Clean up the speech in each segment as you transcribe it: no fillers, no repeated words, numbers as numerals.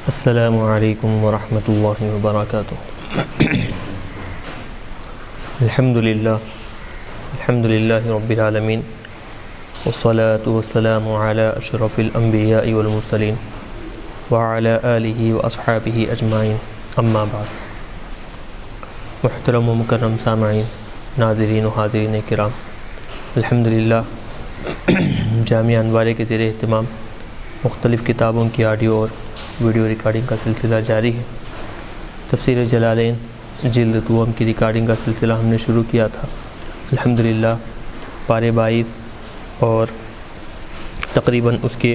السلام علیکم ورحمۃ اللہ وبرکاتہ۔ الحمد للہ رب العالمین، والصلاة والسلام علی اشرف الانبیاء والمرسلین وعلی آلہ واصحابہ اجمعین، اما بعد۔ محترم و مکرم سامعین، ناظرین و حاضرین کرام، الحمدللہ جامعہ انوارے کے زیر اہتمام مختلف کتابوں کی آڈیو اور ویڈیو ریکارڈنگ کا سلسلہ جاری ہے۔ تفسیر جلالین جلد دوم کی ریکارڈنگ کا سلسلہ ہم نے شروع کیا تھا۔ الحمدللہ پارے 22 اور تقریباً اس کے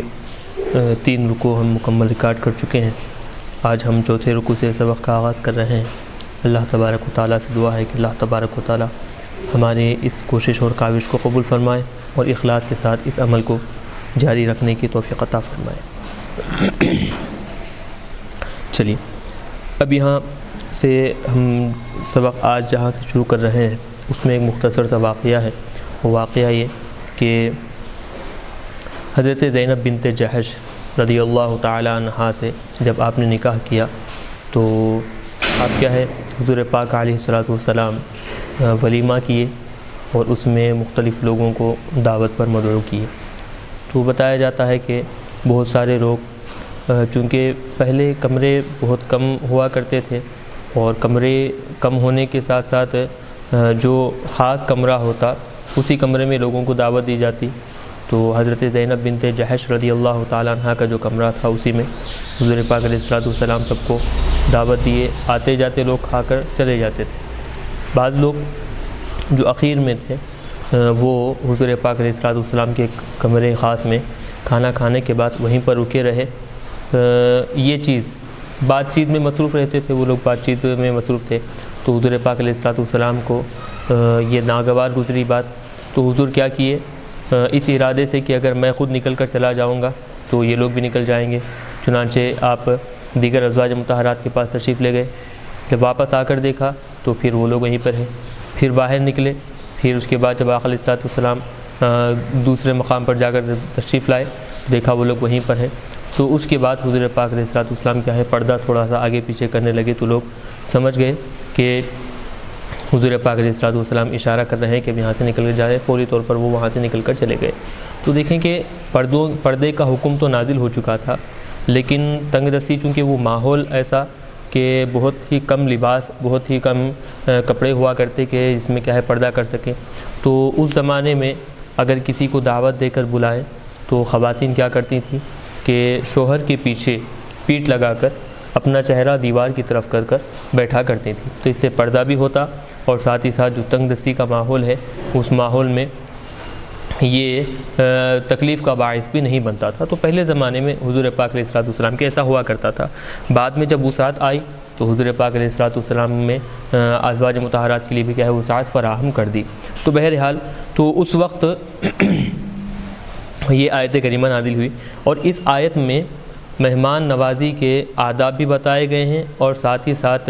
3 رکوع ہم مکمل ریکارڈ کر چکے ہیں۔ آج ہم چوتھے رکوع سے سبق کا آغاز کر رہے ہیں۔ اللہ تبارک و تعالیٰ سے دعا ہے کہ اللہ تبارک و تعالیٰ ہمارے اس کوشش اور کاوش کو قبول فرمائے اور اخلاص کے ساتھ اس عمل کو جاری رکھنے کی توفیق عطا فرمائے۔ چلیے اب یہاں سے ہم سبق آج جہاں سے شروع کر رہے ہیں اس میں ایک مختصر سا واقعہ ہے۔ وہ واقعہ یہ کہ حضرت زینب بنت جحش رضی اللہ تعالی عنہا سے جب آپ نے نکاح کیا تو آپ کیا ہے حضور پاک علیہ الصلوۃ والسلام ولیمہ کیے اور اس میں مختلف لوگوں کو دعوت پر مدعو کیے۔ تو بتایا جاتا ہے کہ بہت سارے لوگ چونکہ پہلے کمرے بہت کم ہوا کرتے تھے اور کمرے کم ہونے کے ساتھ ساتھ جو خاص کمرہ ہوتا اسی کمرے میں لوگوں کو دعوت دی جاتی، تو حضرت زینب بنت جحش رضی اللہ تعالیٰ عنہ کا جو کمرہ تھا اسی میں حضور پاک علیہ الصلوۃ والسلام سب کو دعوت دیے، آتے جاتے لوگ کھا کر چلے جاتے تھے۔ بعض لوگ جو اخیر میں تھے وہ حضور پاک علیہ الصلوۃ والسلام کے کمرے خاص میں کھانا کھانے کے بعد وہیں پر رکے رہے۔ یہ چیز بات چیت میں مصروف رہتے تھے، وہ لوگ بات چیت میں مصروف تھے، تو حضور پاک علیہ الصلوۃ والسلام کو یہ ناگوار گزری بات، تو حضور کیا کیے اس ارادے سے کہ اگر میں خود نکل کر چلا جاؤں گا تو یہ لوگ بھی نکل جائیں گے۔ چنانچہ آپ دیگر ازواج مطہرات کے پاس تشریف لے گئے۔ جب واپس آ کر دیکھا تو پھر وہ لوگ وہیں پر ہیں، پھر باہر نکلے، پھر اس کے بعد جب آقا علیہ الصلوۃ والسلام دوسرے مقام پر جا کر تشریف لائے دیکھا وہ لوگ وہیں پر ہیں، تو اس کے بعد حضور پاک علیہ الصلوۃ والسلام کیا ہے پردہ تھوڑا سا آگے پیچھے کرنے لگے، تو لوگ سمجھ گئے کہ حضور پاک علیہ الصلوۃ والسلام اشارہ کر رہے ہیں کہ اب یہاں سے نکل کے جائے۔ فوری طور پر وہ وہاں سے نکل کر چلے گئے۔ تو دیکھیں کہ پردے کا حکم تو نازل ہو چکا تھا، لیکن تنگ دستی چونکہ وہ ماحول ایسا کہ بہت ہی کم لباس، بہت ہی کم کپڑے ہوا کرتے کہ جس میں کیا ہے پردہ کر سکیں، تو اس زمانے میں اگر کسی کو دعوت دے کر بلائیں تو خواتین کیا کرتی تھیں کہ شوہر کے پیچھے پیٹھ لگا کر اپنا چہرہ دیوار کی طرف کر کر بیٹھا کرتی تھیں، تو اس سے پردہ بھی ہوتا اور ساتھ ہی ساتھ جو تنگ دستی کا ماحول ہے اس ماحول میں یہ تکلیف کا باعث بھی نہیں بنتا تھا۔ تو پہلے زمانے میں حضور پاک علیہ الصلوۃ والسلام کے ایسا ہوا کرتا تھا۔ بعد میں جب وسعت آئی تو حضور پاک علیہ الصلوۃ والسلام میں ازواج مطہرات کے لیے بھی کیا ہے وسعت فراہم کر دی۔ تو بہرحال تو اس وقت یہ آیت کریمہ نازل ہوئی اور اس آیت میں مہمان نوازی کے آداب بھی بتائے گئے ہیں اور ساتھ ہی ساتھ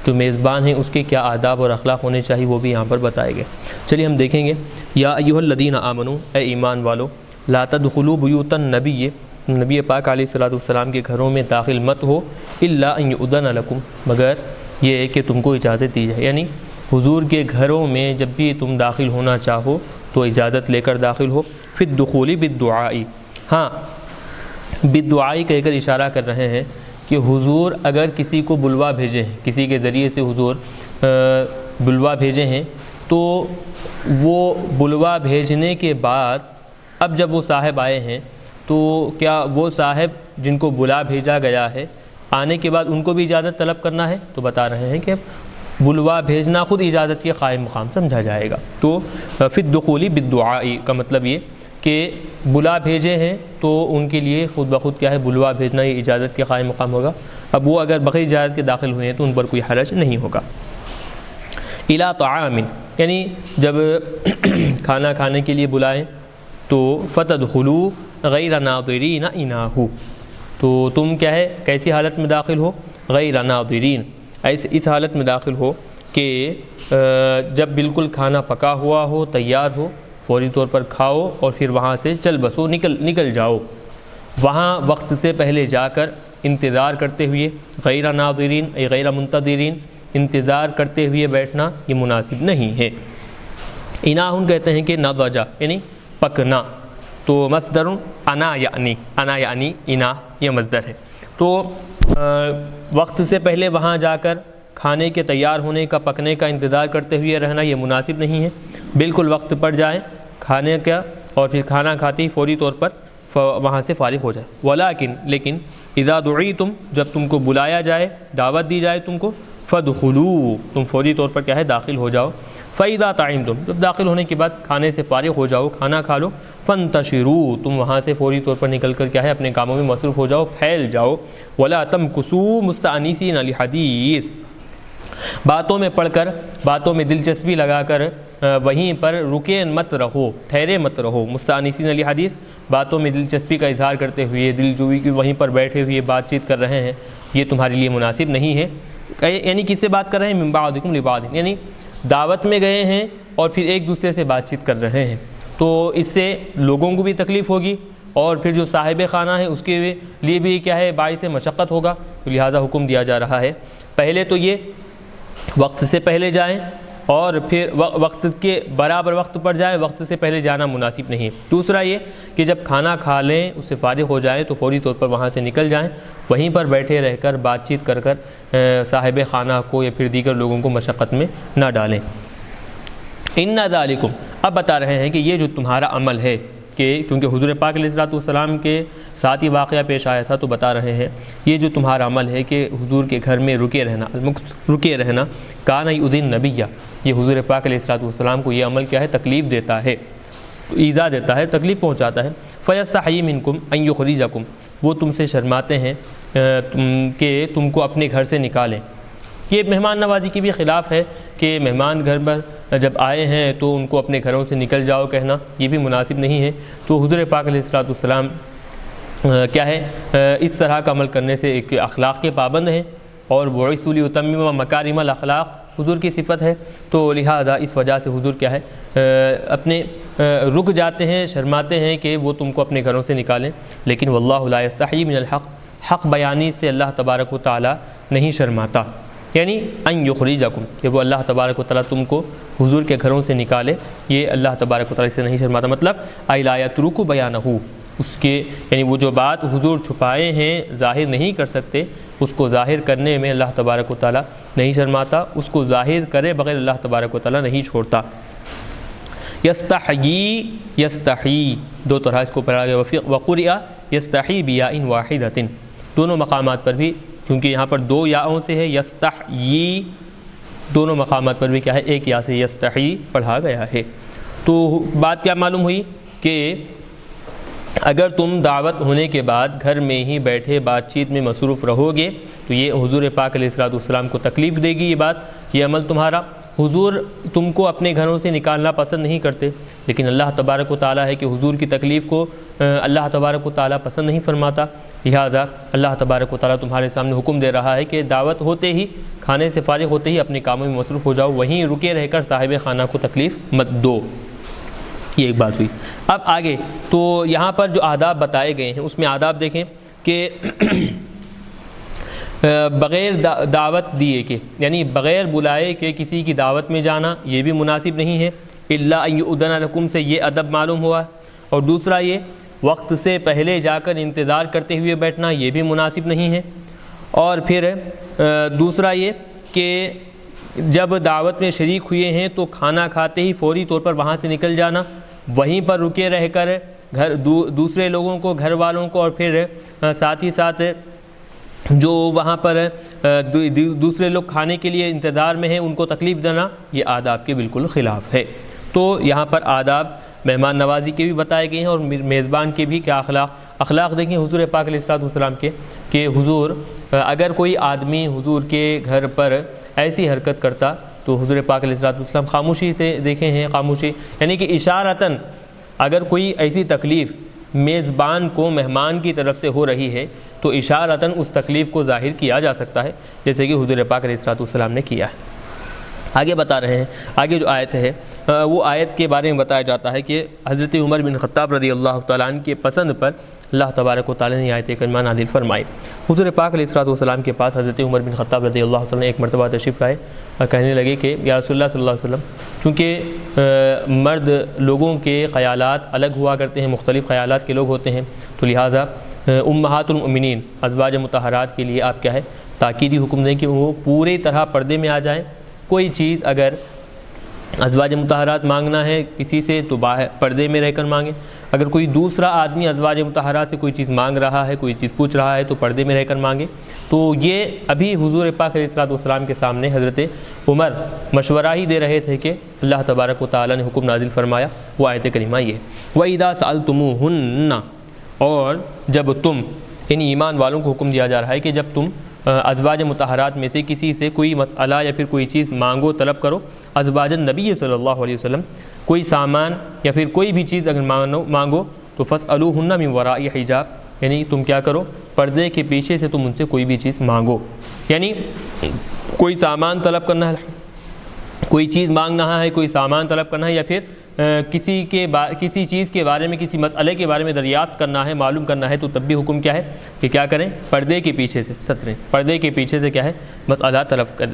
جو میزبان ہیں اس کے کیا آداب اور اخلاق ہونے چاہیے وہ بھی یہاں پر بتائے گئے۔ چلیے ہم دیکھیں گے۔ یا ایھا الذین آمنوا، اے ایمان والو، لا تدخلوا بیوت النبی، نبی پاک علیہ الصلوۃ والسلام کے گھروں میں داخل مت ہو، الا ان یؤذن لکم، مگر یہ کہ تم کو اجازت دی جائے، یعنی حضور کے گھروں میں جب بھی تم داخل ہونا چاہو تو اجازت لے کر داخل ہو۔ فی الدخول بالدعاء، ہاں بالدعاء کہہ کر اشارہ کر رہے ہیں کہ حضور اگر کسی کو بلوا بھیجے ہیں، کسی کے ذریعے سے حضور بلوا بھیجے ہیں، تو وہ بلوا بھیجنے کے بعد اب جب وہ صاحب آئے ہیں تو کیا وہ صاحب جن کو بلا بھیجا گیا ہے آنے کے بعد ان کو بھی اجازت طلب کرنا ہے؟ تو بتا رہے ہیں کہ بلوا بھیجنا خود اجازت کے قائم مقام سمجھا جائے گا۔ تو فی الدخول بالدعاء کا مطلب یہ کہ بلا بھیجے ہیں تو ان کے لیے خود بخود کیا ہے بلوا بھیجنا یہ اجازت کے قائم مقام ہوگا۔ اب وہ اگر بغیر اجازت کے داخل ہوئے ہیں تو ان پر کوئی حرج نہیں ہوگا۔ الی طعام، یعنی جب کھانا کھانے کے لیے بلائیں تو فتدخلوا غیر ناظرین اناہ، تو تم کیا ہے کیسی حالت میں داخل ہو؟ غیر ناظرین، اس حالت میں داخل ہو کہ جب بالکل کھانا پکا ہوا ہو، تیار ہو، فوری طور پر کھاؤ اور پھر وہاں سے چل بسو، نکل جاؤ۔ وہاں وقت سے پہلے جا کر انتظار کرتے ہوئے، غیر ناظرین ای غیر منتظرین، انتظار کرتے ہوئے بیٹھنا یہ مناسب نہیں ہے۔ اناہن کہتے ہیں کہ نضجہ یعنی پکنا، تو مصدر انا یعنی انا یہ مصدر ہے۔ تو وقت سے پہلے وہاں جا کر کھانے کے تیار ہونے کا، پکنے کا انتظار کرتے ہوئے رہنا یہ مناسب نہیں ہے، بالکل وقت پر جائیں کھانے کا اور پھر کھانا کھاتے ہی فوری طور پر وہاں سے فارغ ہو جائے۔ لیکن اذا دعیتم جب تم کو بلایا جائے، دعوت دی جائے تم کو، فادخلوا تم فوری طور پر کیا ہے داخل ہو جاؤ، فاذا طعمتم جب داخل ہونے کے بعد کھانے سے فارغ ہو جاؤ، کھانا کھا لو، فانتشروا تم وہاں سے فوری طور پر نکل کر کیا ہے اپنے کاموں میں مصروف ہو جاؤ، پھیل جاؤ، ولا تمکثوا مستأنسین لحدیث باتوں میں پڑھ کر، باتوں میں دلچسپی لگا کر وہیں پر رکے مت رہو، ٹھہرے مت رہو، مستأنسین لحدیث باتوں میں دلچسپی کا اظہار کرتے ہوئے، دل جوئی کی وہیں پر بیٹھے ہوئے بات چیت کر رہے ہیں، یہ تمہارے لیے مناسب نہیں ہے۔ یعنی کس سے بات کر رہے ہیں؟ من بعضکم لبعض، یعنی دعوت میں گئے ہیں اور پھر ایک دوسرے سے بات چیت کر رہے ہیں، تو اس سے لوگوں کو بھی تکلیف ہوگی اور پھر جو صاحب خانہ ہے اس کے لیے بھی کیا ہے باعث مشقت ہوگا، تو لہٰذا حکم دیا جا رہا ہے پہلے تو یہ وقت سے پہلے جائیں اور پھر وقت کے برابر وقت پر جائیں، وقت سے پہلے جانا مناسب نہیں ہے۔ دوسرا یہ کہ جب کھانا کھا لیں اس سے فارغ ہو جائیں تو فوری طور پر وہاں سے نکل جائیں، وہیں پر بیٹھے رہ کر بات چیت کر صاحب خانہ کو یا پھر دیگر لوگوں کو مشقت میں نہ ڈالیں۔ ان ذالکم اب بتا رہے ہیں کہ یہ جو تمہارا عمل ہے، کہ چونکہ حضور پاک علیہ السلام کے ساتھ ہی واقعہ پیش آیا تھا تو بتا رہے ہیں یہ جو تمہارا عمل ہے کہ حضور کے گھر میں رکے رہنا، رکے رہنا، کان یؤذی النبی، یہ حضور پاک علیہ السلام کو یہ عمل کیا ہے تکلیف دیتا ہے، ایذا دیتا ہے، تکلیف پہنچاتا ہے۔ فیستحیی منکم ان یخرجکم وہ تم سے شرماتے ہیں کہ تم کو اپنے گھر سے نکالیں۔ یہ مہمان نوازی کی بھی خلاف ہے کہ مہمان گھر پر جب آئے ہیں تو ان کو اپنے گھروں سے نکل جاؤ کہنا یہ بھی مناسب نہیں ہے۔ تو حضور پاک علیہ السلام کیا ہے اس طرح کا عمل کرنے سے ایک اخلاق کے پابند ہیں، اور بعثوا لیتمم مکارم الاخلاق حضور کی صفت ہے، تو لہٰذا اس وجہ سے حضور کیا ہے اپنے رک جاتے ہیں، شرماتے ہیں کہ وہ تم کو اپنے گھروں سے نکالیں۔ لیکن واللہ لا یستحیی من الحق، حق بیانی سے اللہ تبارک و تعالی نہیں شرماتا، یعنی ان یخرجکم کہ وہ اللہ تبارک و تعالی تم کو حضور کے گھروں سے نکالے، یہ اللہ تبارک و تعالی سے نہیں شرماتا۔ مطلب ای لا یترک بیانہ، اس کے یعنی وہ جو بات حضور چھپائے ہیں ظاہر نہیں کر سکتے، اس کو ظاہر کرنے میں اللہ تبارک و تعالی نہیں شرماتا، اس کو ظاہر کرے بغیر اللہ تبارک و تعالی نہیں چھوڑتا۔ یستحیی دو طرح اس کو پڑھا گیا، وقرئ یستحیی بیاء واحدۃ، دونوں مقامات پر بھی کیونکہ یہاں پر دو یاؤں سے ہے، یستحیی دونوں مقامات پر بھی کیا ہے ایک یا سے یستحیی پڑھا گیا ہے۔ تو بات کیا معلوم ہوئی کہ اگر تم دعوت ہونے کے بعد گھر میں ہی بیٹھے بات چیت میں مصروف رہو گے تو یہ حضور پاک علیہ السلام کو تکلیف دے گی، یہ بات، یہ عمل تمہارا۔ حضور تم کو اپنے گھروں سے نکالنا پسند نہیں کرتے، لیکن اللہ تبارک و تعالیٰ ہے کہ حضور کی تکلیف کو اللہ تبارک و تعالیٰ پسند نہیں فرماتا، لہٰذا اللہ تبارک و تعالیٰ تمہارے سامنے حکم دے رہا ہے کہ دعوت ہوتے ہی، کھانے سے فارغ ہوتے ہی اپنے کاموں میں مصروف ہو جاؤ، وہیں رکے رہ کر صاحب خانہ کو تکلیف مت دو۔ یہ ایک بات ہوئی۔ اب آگے تو یہاں پر جو آداب بتائے گئے ہیں اس میں آداب دیکھیں کہ بغیر دعوت دیے کے یعنی بغیر بلائے کے کسی کی دعوت میں جانا یہ بھی مناسب نہیں ہے، الا ان یؤذن لکم سے یہ ادب معلوم ہوا۔ اور دوسرا یہ وقت سے پہلے جا کر انتظار کرتے ہوئے بیٹھنا یہ بھی مناسب نہیں ہے۔ اور پھر دوسرا یہ کہ جب دعوت میں شریک ہوئے ہیں تو کھانا کھاتے ہی فوری طور پر وہاں سے نکل جانا، وہیں پر رکے رہ کر دوسرے لوگوں کو، گھر والوں کو، اور پھر ساتھ ہی ساتھ جو وہاں پر دوسرے لوگ کھانے کے لیے انتظار میں ہیں ان کو تکلیف دینا، یہ آداب کے بالکل خلاف ہے۔ تو یہاں پر آداب مہمان نوازی کے بھی بتائے گئے ہیں اور میزبان کے بھی کیا اخلاق دیکھیں حضور پاک علیہ السلام کے، کہ حضور اگر کوئی آدمی حضور کے گھر پر ایسی حرکت کرتا تو حضور پاک علیہ السلام خاموشی سے دیکھے ہیں، خاموشی یعنی کہ اشارتاً اگر کوئی ایسی تکلیف میزبان کو مہمان کی طرف سے ہو رہی ہے تو اشارتاً اس تکلیف کو ظاہر کیا جا سکتا ہے، جیسے کہ حضور پاک علیہ السلام نے کیا ہے۔ آگے بتا رہے ہیں، آگے جو آیت ہے وہ آیت کے بارے میں بتایا جاتا ہے کہ حضرت عمر بن خطاب رضی اللہ تعالیٰ عنہ کے پسند پر اللہ تبارک و تعالیٰ نے آیت کریمہ نازل فرمائی۔ حضور پاک علیہ الصلوۃ والسلام کے پاس حضرت عمر بن خطاب رضی اللہ تعالیٰ نے ایک مرتبہ تشریف لائے اور کہنے لگے کہ یا رسول اللہ صلی اللہ علیہ وسلم، چونکہ مرد لوگوں کے خیالات الگ ہوا کرتے ہیں، مختلف خیالات کے لوگ ہوتے ہیں، تو لہٰذا امہات المؤمنین ازواج مطہرات کے لیے آپ کیا ہے تاکیدی حکم دیں کہ وہ پوری طرح پردے میں آ جائیں۔ کوئی چیز اگر ازواج مطہرات مانگنا ہے کسی سے تو باہر پردے میں رہ کر مانگیں، اگر کوئی دوسرا آدمی ازواج مطہرات سے کوئی چیز مانگ رہا ہے، کوئی چیز پوچھ رہا ہے تو پردے میں رہ کر مانگے۔ تو یہ ابھی حضور پاک علیہ الصلوۃ والسلام کے سامنے حضرت عمر مشورہ ہی دے رہے تھے کہ اللہ تبارک و تعالیٰ نے حکم نازل فرمایا، وہ آیت کریمہ یہ وَإِذَا سَأَلْتُمُوهُنَّ، اور جب تم، یعنی ایمان والوں کو حکم دیا جا رہا ہے کہ جب تم ازواج مطہرات میں سے کسی سے کوئی مسئلہ یا پھر کوئی چیز مانگو، طلب کرو، ازواج النبی صلی اللہ علیہ وسلم، کوئی سامان یا پھر کوئی بھی چیز اگر مانگو تو فاسألوہن من وراء حجاب، یعنی تم کیا کرو، پردے کے پیچھے سے تم ان سے کوئی بھی چیز مانگو۔ یعنی کوئی سامان طلب کرنا ہے، کوئی چیز مانگنا ہے، کوئی سامان طلب کرنا ہے، یا پھر کسی چیز کے بارے میں، کسی مسئلے کے بارے میں دریافت کرنا ہے، معلوم کرنا ہے، تو تب بھی حکم کیا ہے کہ کیا کریں، پردے کے پیچھے سے ستریں، پردے کے پیچھے سے کیا ہے مسئلہ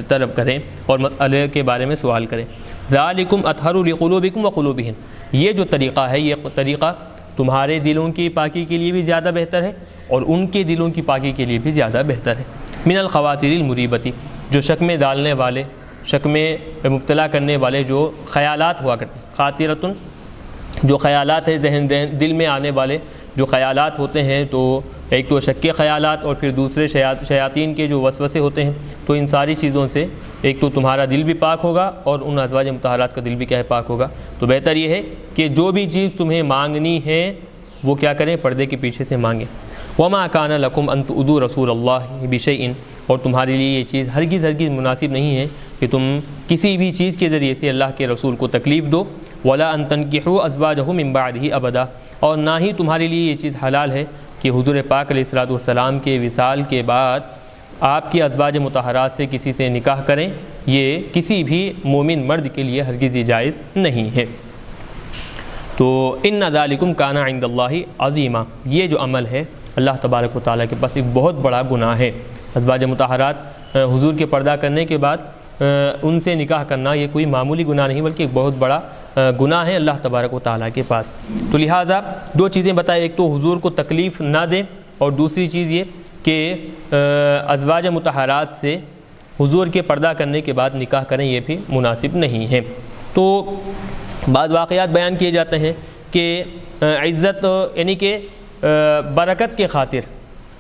طلب کریں اور مسئلے کے بارے میں سوال کریں۔ ذالکم اطہر لقلوبکم وقلوبہن، یہ جو طریقہ ہے، یہ طریقہ تمہارے دلوں کی پاکی کے لیے بھی زیادہ بہتر ہے اور ان کے دلوں کی پاکی کے لیے بھی زیادہ بہتر ہے۔ من الخواطر المریبتی، جو شک میں ڈالنے والے، شک میں مبتلا کرنے والے جو خیالات ہوا کرتے ہیں، خاطرتن جو خیالات ہے ذہن دل میں آنے والے جو خیالات ہوتے ہیں، تو ایک تو شک کے خیالات اور پھر دوسرے شیاطین کے جو وسوسے ہوتے ہیں، تو ان ساری چیزوں سے ایک تو تمہارا دل بھی پاک ہوگا اور ان ازواج مطہرات کا دل بھی کیا ہے پاک ہوگا۔ تو بہتر یہ ہے کہ جو بھی چیز تمہیں مانگنی ہے وہ کیا کریں، پردے کے پیچھے سے مانگیں۔ وما کان لکم ان تؤذوا رسول اللہ بشیء، اور تمہارے لیے یہ چیز ہرگز مناسب نہیں ہے کہ تم کسی بھی چیز کے ذریعے سے اللہ کے رسول کو تکلیف دو۔ ولا ان تنکحوا ازواجہ من بعدہ ابدا، اور نہ ہی تمہارے لیے یہ چیز حلال ہے کہ حضور پاک علیہ الصلوۃ والسلام کے وصال کے بعد آپ کی ازواج مطہرات سے کسی سے نکاح کریں، یہ کسی بھی مومن مرد کے لیے ہرگز جائز نہیں ہے۔ تو ان ذالکم کان عند اللہ عظیما، یہ جو عمل ہے اللہ تبارک و تعالیٰ کے پاس ایک بہت بڑا گناہ ہے۔ ازواج مطہرات حضور کے پردہ کرنے کے بعد ان سے نکاح کرنا یہ کوئی معمولی گناہ نہیں بلکہ ایک بہت بڑا گناہ ہے اللہ تبارک و تعالیٰ کے پاس۔ تو لہٰذا دو چیزیں بتائیں، ایک تو حضور کو تکلیف نہ دیں اور دوسری چیز یہ کہ ازواج مطہرات سے حضور کے پردہ کرنے کے بعد نکاح کریں، یہ بھی مناسب نہیں ہے۔ تو بعض واقعات بیان کیے جاتے ہیں کہ عزت یعنی کہ برکت کے خاطر،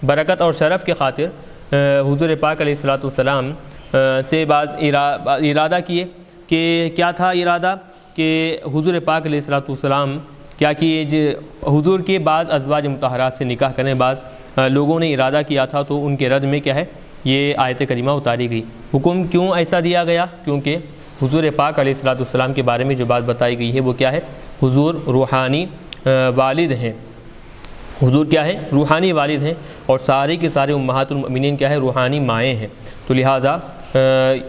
برکت اور شرف کے خاطر حضور پاک علیہ الصلوۃ والسلام سے بعض ارادہ کیے کہ کیا تھا ارادہ کہ حضور پاک علیہ الصلوۃ والسلام کیا کیے، حضور کے بعض ازواج مطہرات سے نکاح کریں، بعض لوگوں نے ارادہ کیا تھا، تو ان کے رد میں کیا ہے یہ آیت کریمہ اتاری گئی۔ حکم کیوں ایسا دیا گیا؟ کیونکہ حضور پاک علیہ الصلوۃ والسلام کے بارے میں جو بات بتائی گئی ہے وہ کیا ہے، حضور روحانی والد ہیں، حضور کیا ہے روحانی والد ہیں، اور سارے کے سارے امہات المؤمنین کیا ہے روحانی مائیں ہیں۔ تو لہٰذا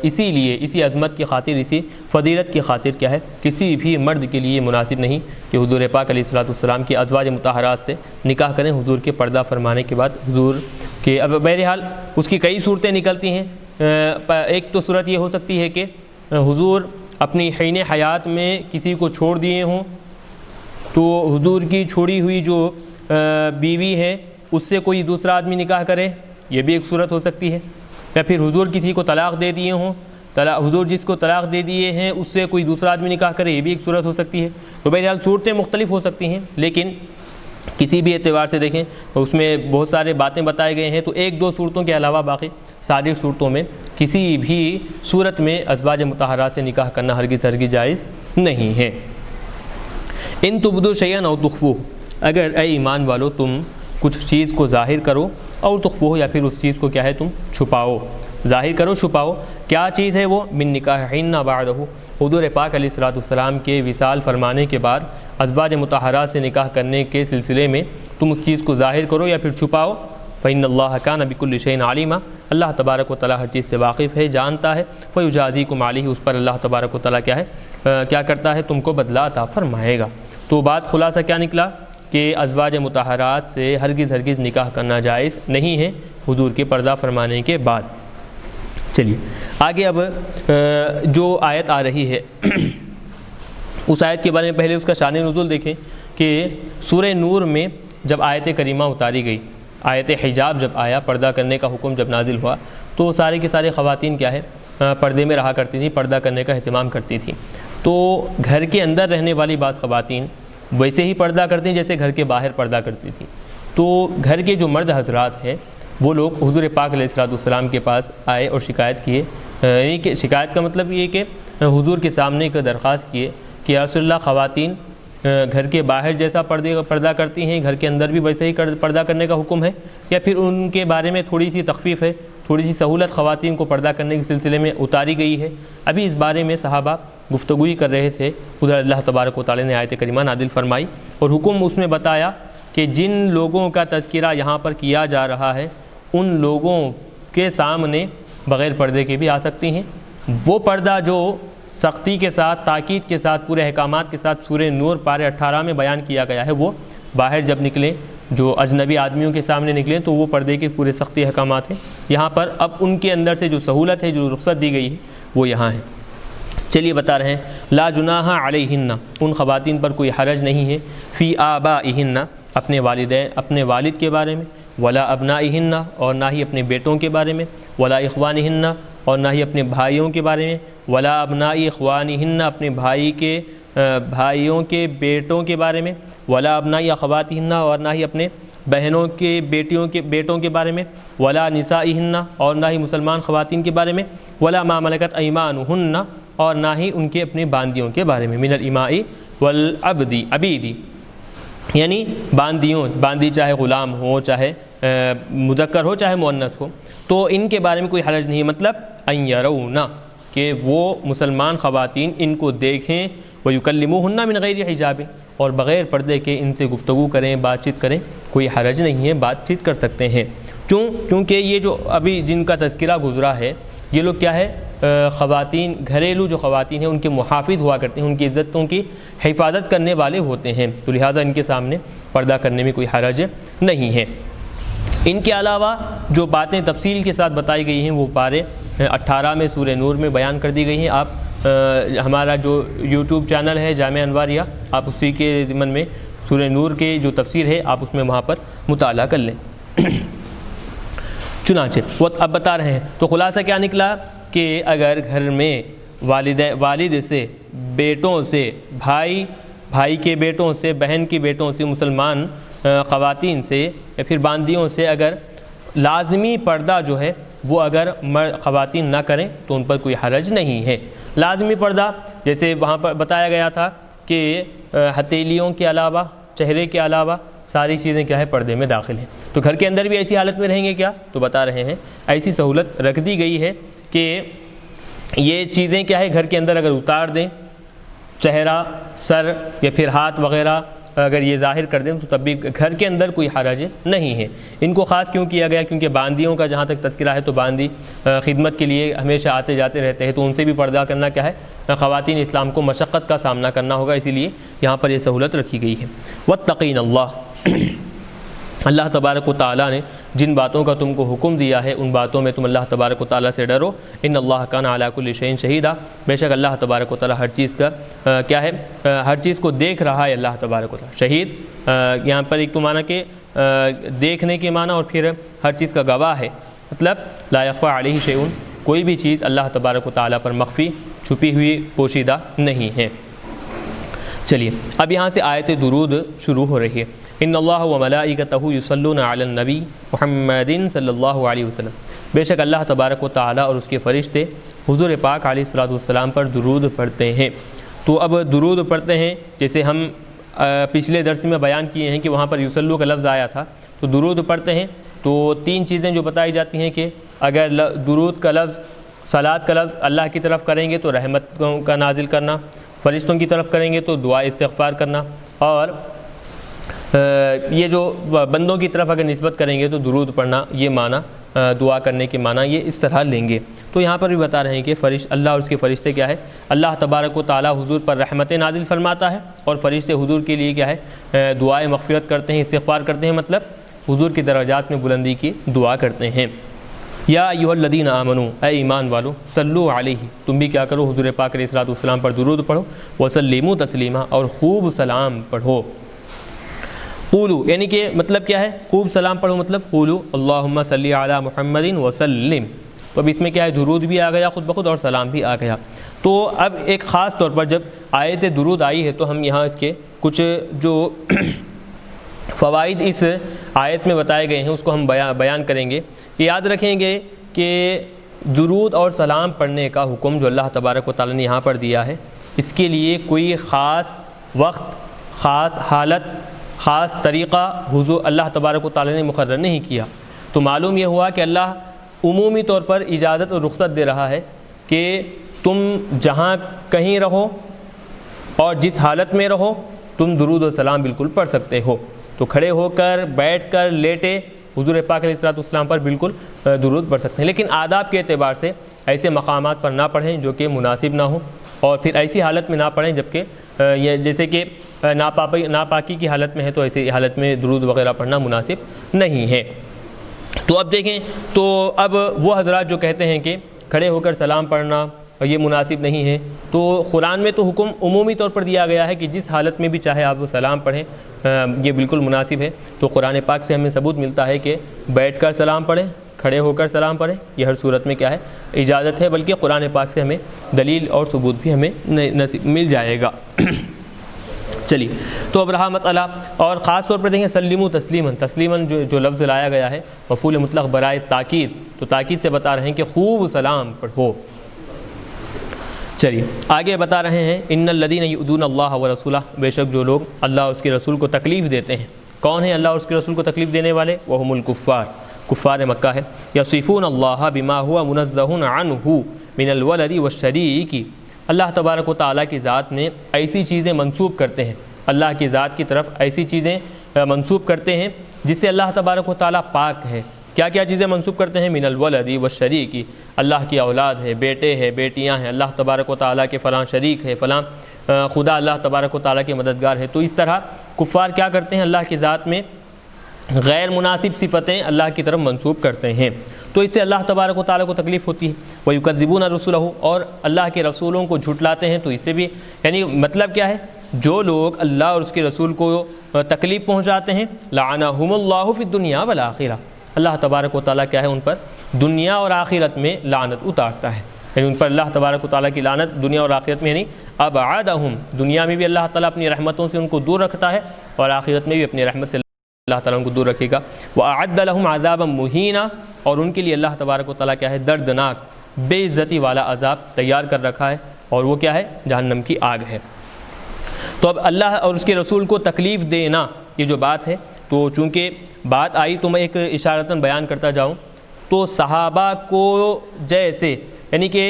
اسی لیے اسی عظمت کی خاطر، اسی فضیلت کی خاطر کیا ہے کسی بھی مرد کے لیے مناسب نہیں کہ حضور پاک علیہ الصلوۃ والسلام کی ازواج مطہرات سے نکاح کریں حضور کے پردہ فرمانے کے بعد۔ حضور کے اب بہرحال اس کی کئی صورتیں نکلتی ہیں۔ ایک تو صورت یہ ہو سکتی ہے کہ حضور اپنی حین حیات میں کسی کو چھوڑ دیے ہوں، تو حضور کی چھوڑی ہوئی جو بیوی ہے اس سے کوئی دوسرا آدمی نکاح کرے، یہ بھی ایک صورت ہو سکتی ہے۔ یا پھر حضور کسی کو طلاق دے دیے ہوں، حضور جس کو طلاق دے دیے ہیں اس سے کوئی دوسرا آدمی نکاح کرے، یہ بھی ایک صورت ہو سکتی ہے۔ تو بہرحال صورتیں مختلف ہو سکتی ہیں، لیکن کسی بھی اعتبار سے دیکھیں اس میں بہت سارے باتیں بتائے گئے ہیں، تو ایک دو صورتوں کے علاوہ باقی ساری صورتوں میں کسی بھی صورت میں ازواج مطہرات سے نکاح کرنا ہرگز جائز نہیں ہے۔ ان تبدوا شیئا او تخفوہ، اگر اے ایمان والو تم کچھ چیز کو ظاہر کرو، اور تخفوہ یا پھر اس چیز کو کیا ہے تم چھپاؤ، ظاہر کرو چھپاؤ، کیا چیز ہے وہ؟ من نکاحہن بعدہ، حضور پاک علیہ الصلوۃ والسلام کے وصال فرمانے کے بعد ازواج مطہرات سے نکاح کرنے کے سلسلے میں تم اس چیز کو ظاہر کرو یا پھر چھپاؤ۔ فإن اللہ کان بکل شیء علیما، اللہ تبارک و تعالیٰ ہر چیز سے واقف ہے، جانتا ہے۔ فیجازیکم علیہ، اس پر اللہ تبارک و تعالیٰ کیا ہے کیا کرتا ہے تم کو بدلہ عطا فرمائے گا۔ تو بات خلاصہ کیا نکلا کہ ازواج مطہرات سے ہرگز نکاح کرنا جائز نہیں ہے حضور کے پردہ فرمانے کے بعد۔ چلیے آگے اب جو آیت آ رہی ہے اس آیت کے بارے میں پہلے اس کا شان نزول دیکھیں کہ سورہ نور میں جب آیت کریمہ اتاری گئی، آیت حجاب جب آیا، پردہ کرنے کا حکم جب نازل ہوا، تو سارے کی سارے خواتین کیا ہے پردے میں رہا کرتی تھیں، پردہ کرنے کا اہتمام کرتی تھیں۔ تو گھر کے اندر رہنے والی بعض خواتین ویسے ہی پردہ کرتی ہیں جیسے گھر کے باہر پردہ کرتی تھیں۔ تو گھر کے جو مرد حضرات ہیں وہ لوگ حضور پاک علیہ السلام کے پاس آئے اور شکایت کیے، یعنی کہ شکایت کا مطلب یہ کہ حضور کے سامنے ایک درخواست کیے کہ یا رسول اللہ، خواتین گھر کے باہر جیسا پردہ کرتی ہیں، گھر کے اندر بھی ویسے ہی پردہ کرنے کا حکم ہے، یا پھر ان کے بارے میں تھوڑی سی تخفیف ہے، تھوڑی سی سہولت خواتین کو پردہ کرنے کے سلسلے میں اتاری گئی ہے۔ ابھی اس بارے میں صحابہ گفتگوی کر رہے تھے، ادھر اللہ تبارک و تعالی نے آیت کریمہ نازل فرمائی اور حکم اس میں بتایا کہ جن لوگوں کا تذکرہ یہاں پر کیا جا رہا ہے ان لوگوں کے سامنے بغیر پردے کے بھی آ سکتی ہیں۔ وہ پردہ جو سختی کے ساتھ، تاکید کے ساتھ، پورے احکامات کے ساتھ سورہ نور پارے 18 میں بیان کیا گیا ہے، وہ باہر جب نکلیں، جو اجنبی آدمیوں کے سامنے نکلیں تو وہ پردے کے پورے سختی احکامات ہیں۔ یہاں پر اب ان کے اندر سے جو سہولت ہے، جو رخصت دی گئی ہے، وہ یہاں ہے۔ چلیے بتا رہے ہیں، لا جناح علیہن، ان خواتین پر کوئی حرج نہیں ہے، فی آبائہن، اپنے والدین، اپنے والد کے بارے میں، ولا ابنائہن، اور نہ ہی اپنے بیٹوں کے بارے میں، ولا اخوانہن، اور نہ ہی اپنے بھائیوں کے بارے میں، ولا ابنائی اخوانہن، اپنے بھائیوں کے بیٹوں کے بارے میں، ولا ابنائی اخواتہن، اور نہ ہی اپنے بہنوں کے بیٹوں کے بارے میں، ولا نسائہن، اور نہ ہی مسلمان خواتین کے بارے میں، ولا ما ملکت ایمانہن، اور نہ ہی ان کے اپنے باندیوں کے بارے میں، من الاماء والعبید، یعنی باندی چاہے غلام ہو، چاہے مذکر ہو، چاہے مؤنث ہو، تو ان کے بارے میں کوئی حرج نہیں، مطلب ان یرون، کہ وہ مسلمان خواتین ان کو دیکھیں، ویکلموہن من غیر حجاب، اور بغیر پردے کے ان سے گفتگو کریں، بات چیت کریں، کوئی حرج نہیں ہے، بات چیت کر سکتے ہیں۔ چونکہ یہ جو ابھی جن کا تذکرہ گزرا ہے یہ لوگ کیا ہے، خواتین، گھریلو جو خواتین ہیں ان کے محافظ ہوا کرتے ہیں، ان کی عزتوں کی حفاظت کرنے والے ہوتے ہیں، تو لہٰذا ان کے سامنے پردہ کرنے میں کوئی حرج نہیں ہے۔ ان کے علاوہ جو باتیں تفصیل کے ساتھ بتائی گئی ہیں وہ پارے 18 میں سورہ نور میں بیان کر دی گئی ہیں۔ آپ ہمارا جو یوٹیوب چینل ہے جامعہ انواریہ، آپ اسی کے ضمن میں سورہ نور کے جو تفسیر ہے آپ اس میں وہاں پر مطالعہ کر لیں۔ چنانچہ وہ اب بتا رہے ہیں، تو خلاصہ کیا نکلا کہ اگر گھر میں والد سے، بیٹوں سے، بھائی کے بیٹوں سے، بہن کے بیٹوں سے، مسلمان خواتین سے یا پھر باندیوں سے اگر لازمی پردہ جو ہے وہ اگر خواتین نہ کریں تو ان پر کوئی حرج نہیں ہے۔ لازمی پردہ جیسے وہاں پر بتایا گیا تھا کہ ہتھیلیوں کے علاوہ، چہرے کے علاوہ ساری چیزیں کیا ہے پردے میں داخل ہیں، تو گھر کے اندر بھی ایسی حالت میں رہیں گے کیا؟ تو بتا رہے ہیں ایسی سہولت رکھ دی گئی ہے کہ یہ چیزیں کیا ہے گھر کے اندر اگر اتار دیں، چہرہ، سر یا پھر ہاتھ وغیرہ اگر یہ ظاہر کر دیں تو تب بھی گھر کے اندر کوئی حرج نہیں ہے۔ ان کو خاص کیوں کیا گیا؟ کیونکہ باندیوں کا جہاں تک تذکرہ ہے تو باندی خدمت کے لیے ہمیشہ آتے جاتے رہتے ہیں، تو ان سے بھی پردہ کرنا کیا ہے، خواتین اسلام کو مشقت کا سامنا کرنا ہوگا، اسی لیے یہاں پر یہ سہولت رکھی گئی ہے۔ واتقین اللہ، اللہ تبارک و تعالیٰ نے جن باتوں کا تم کو حکم دیا ہے ان باتوں میں تم اللہ تبارک و تعالیٰ سے ڈرو، ان اللہ کان علی کل شیء شہیدا، بے شک اللہ تبارک و تعالیٰ ہر چیز کا کیا ہے، ہر چیز کو دیکھ رہا ہے اللہ تبارک و تعالیٰ۔ شہید یہاں پر ایک تو معنی کہ دیکھنے کے معنی، اور پھر ہر چیز کا گواہ ہے، مطلب لا یخفی علیہ شیء، کوئی بھی چیز اللہ تبارک و تعالیٰ پر مخفی، چھپی ہوئی، پوشیدہ نہیں ہے۔ چلیے اب یہاں سے آیت درود شروع ہو رہی ہے۔ ان اللہ و ملائکتہ یصلون علی النبی محمد صلی اللہ علیہ وسلم، بے شک اللہ تبارک و تعالیٰ اور اس کے فرشتے حضور پاک علیہ السلام پر درود پڑھتے ہیں۔ تو اب درود پڑھتے ہیں، جیسے ہم پچھلے درس میں بیان کیے ہیں کہ وہاں پر یصلو کا لفظ آیا تھا، تو درود پڑھتے ہیں تو تین چیزیں جو بتائی جاتی ہیں کہ اگر درود کا لفظ، صلات کا لفظ اللہ کی طرف کریں گے تو رحمت کا نازل کرنا، فرشتوں کی طرف کریں گے تو دعا استغفار کرنا، اور یہ جو بندوں کی طرف اگر نسبت کریں گے تو درود پڑھنا، یہ معنی دعا کرنے کے معنی یہ اس طرح لیں گے۔ تو یہاں پر بھی بتا رہے ہیں کہ اللہ اور اس کے فرشتے کیا ہے، اللہ تبارک و تعالیٰ حضور پر رحمتیں نازل فرماتا ہے، اور فرشتے حضور کے لیے کیا ہے، دعائیں مغفرت کرتے ہیں، استغفار کرتے ہیں، مطلب حضور کی درجات میں بلندی کی دعا کرتے ہیں۔ یا ایھا الذین آمنوا، اے ایمان والو، صلو علیہ، تم بھی کیا کرو، حضور پاک علیہ الصلوۃ والسلام پر درود پڑھو، وسلموا تسلیما، اور خوب سلام پڑھو۔ قولو یعنی کہ مطلب کیا ہے، خوب سلام پڑھو مطلب قولو اللہم صلی علی محمد وسلم۔ تو اب اس میں کیا ہے، درود بھی آ گیا خود بخود اور سلام بھی آ گیا۔ تو اب ایک خاص طور پر جب آیت درود آئی ہے تو ہم یہاں اس کے کچھ جو فوائد اس آیت میں بتائے گئے ہیں اس کو ہم بیان کریں گے۔ یاد رکھیں گے کہ درود اور سلام پڑھنے کا حکم جو اللہ تبارک و تعالیٰ نے یہاں پر دیا ہے، اس کے لیے کوئی خاص وقت، خاص حالت، خاص طریقہ حضور اللہ تبارک و تعالیٰ نے مقرر نہیں کیا۔ تو معلوم یہ ہوا کہ اللہ عمومی طور پر اجازت اور رخصت دے رہا ہے کہ تم جہاں کہیں رہو اور جس حالت میں رہو تم درود و سلام بالکل پڑھ سکتے ہو۔ تو کھڑے ہو کر، بیٹھ کر، لیٹے حضور پاک علیہ الصلوۃ والسلام پر بالکل درود پڑھ سکتے ہیں، لیکن آداب کے اعتبار سے ایسے مقامات پر نہ پڑھیں جو کہ مناسب نہ ہوں، اور پھر ایسی حالت میں نہ پڑھیں جبکہ یہ جیسے کہ ناپاکی کی حالت میں ہے، تو ایسی حالت میں درود وغیرہ پڑھنا مناسب نہیں ہے۔ تو اب دیکھیں، تو اب وہ حضرات جو کہتے ہیں کہ کھڑے ہو کر سلام پڑھنا یہ مناسب نہیں ہے، تو قرآن میں تو حکم عمومی طور پر دیا گیا ہے کہ جس حالت میں بھی چاہے آپ وہ سلام پڑھیں، یہ بالکل مناسب ہے۔ تو قرآن پاک سے ہمیں ثبوت ملتا ہے کہ بیٹھ کر سلام پڑھیں، کھڑے ہو کر سلام پڑھیں، یہ ہر صورت میں کیا ہے، اجازت ہے، بلکہ قرآن پاک سے ہمیں دلیل اور ثبوت بھی ہمیں مل جائے گا۔ چلیے، تو اب رہا مسئلہ، اور خاص طور پر دیکھیں سلموا تسلیما، تسلیما جو لفظ لایا گیا ہے مفعول مطلق برائے تاکید، تو تاکید سے بتا رہے ہیں کہ خوب سلام پڑھو۔ چلیے آگے بتا رہے ہیں ان الذین یؤذون اللہ ورسولہ، بے شک جو لوگ اللہ اور اس کے رسول کو تکلیف دیتے ہیں۔ کون ہیں اللہ اور اس کے رسول کو تکلیف دینے والے؟ وہم الکفار، کفار مکہ ہے۔ یصفون اللہ بما هو منزہ عنہ من الولد والشریک، اللہ تبارک و تعالیٰ کی ذات میں ایسی چیزیں منسوب کرتے ہیں، اللہ کی ذات کی طرف ایسی چیزیں منسوب کرتے ہیں جس سے اللہ تبارک و تعالیٰ پاک ہے۔ کیا کیا چیزیں منسوب کرتے ہیں؟ من الولد والشریک، اللہ کی اولاد ہے، بیٹے ہیں، بیٹیاں ہیں، اللہ تبارک و تعالیٰ کے فلاں شریک ہے، فلاں خدا اللہ تبارک و تعالیٰ کے مددگار ہے۔ تو اس طرح کفار کیا کرتے ہیں، اللہ کی ذات میں غیر مناسب صفتیں اللہ کی طرف منسوب کرتے ہیں، تو اس سے اللہ تبارک و تعالیٰ کو تکلیف ہوتی ہے۔ وَيُكَذِّبُونَ رُسُلَهُ، اور اللہ کے رسولوں کو جھٹلاتے ہیں، تو اس سے بھی یعنی مطلب کیا ہے، جو لوگ اللہ اور اس کے رسول کو تکلیف پہنچاتے ہیں لعنہم اللہ فی الدنیا والآخرہ، اللہ تبارک و تعالیٰ کیا ہے ان پر دنیا اور آخرت میں لعنت اتارتا ہے، یعنی ان پر اللہ تبارک و تعالیٰ کی لعنت دنیا اور آخرت میں، یعنی ابعدہم، دنیا میں بھی اللہ تعالیٰ اپنی رحمتوں سے ان کو دور رکھتا ہے، اور آخرت میں بھی اپنی رحمت سے اللہ تعالیٰ ان کو دور رکھے گا۔ وَأَعَدَّ لَهُمْ عَذَابًا مُهِينًا، اور ان کے لیے اللہ تبارک و تعالیٰ کیا ہے، دردناک بے عزتی والا عذاب تیار کر رکھا ہے، اور وہ کیا ہے، جہنم کی آگ ہے۔ تو اب اللہ اور اس کے رسول کو تکلیف دینا یہ جو بات ہے، تو چونکہ بات آئی تو میں ایک اشارتاً بیان کرتا جاؤں، تو صحابہ کو جیسے یعنی کہ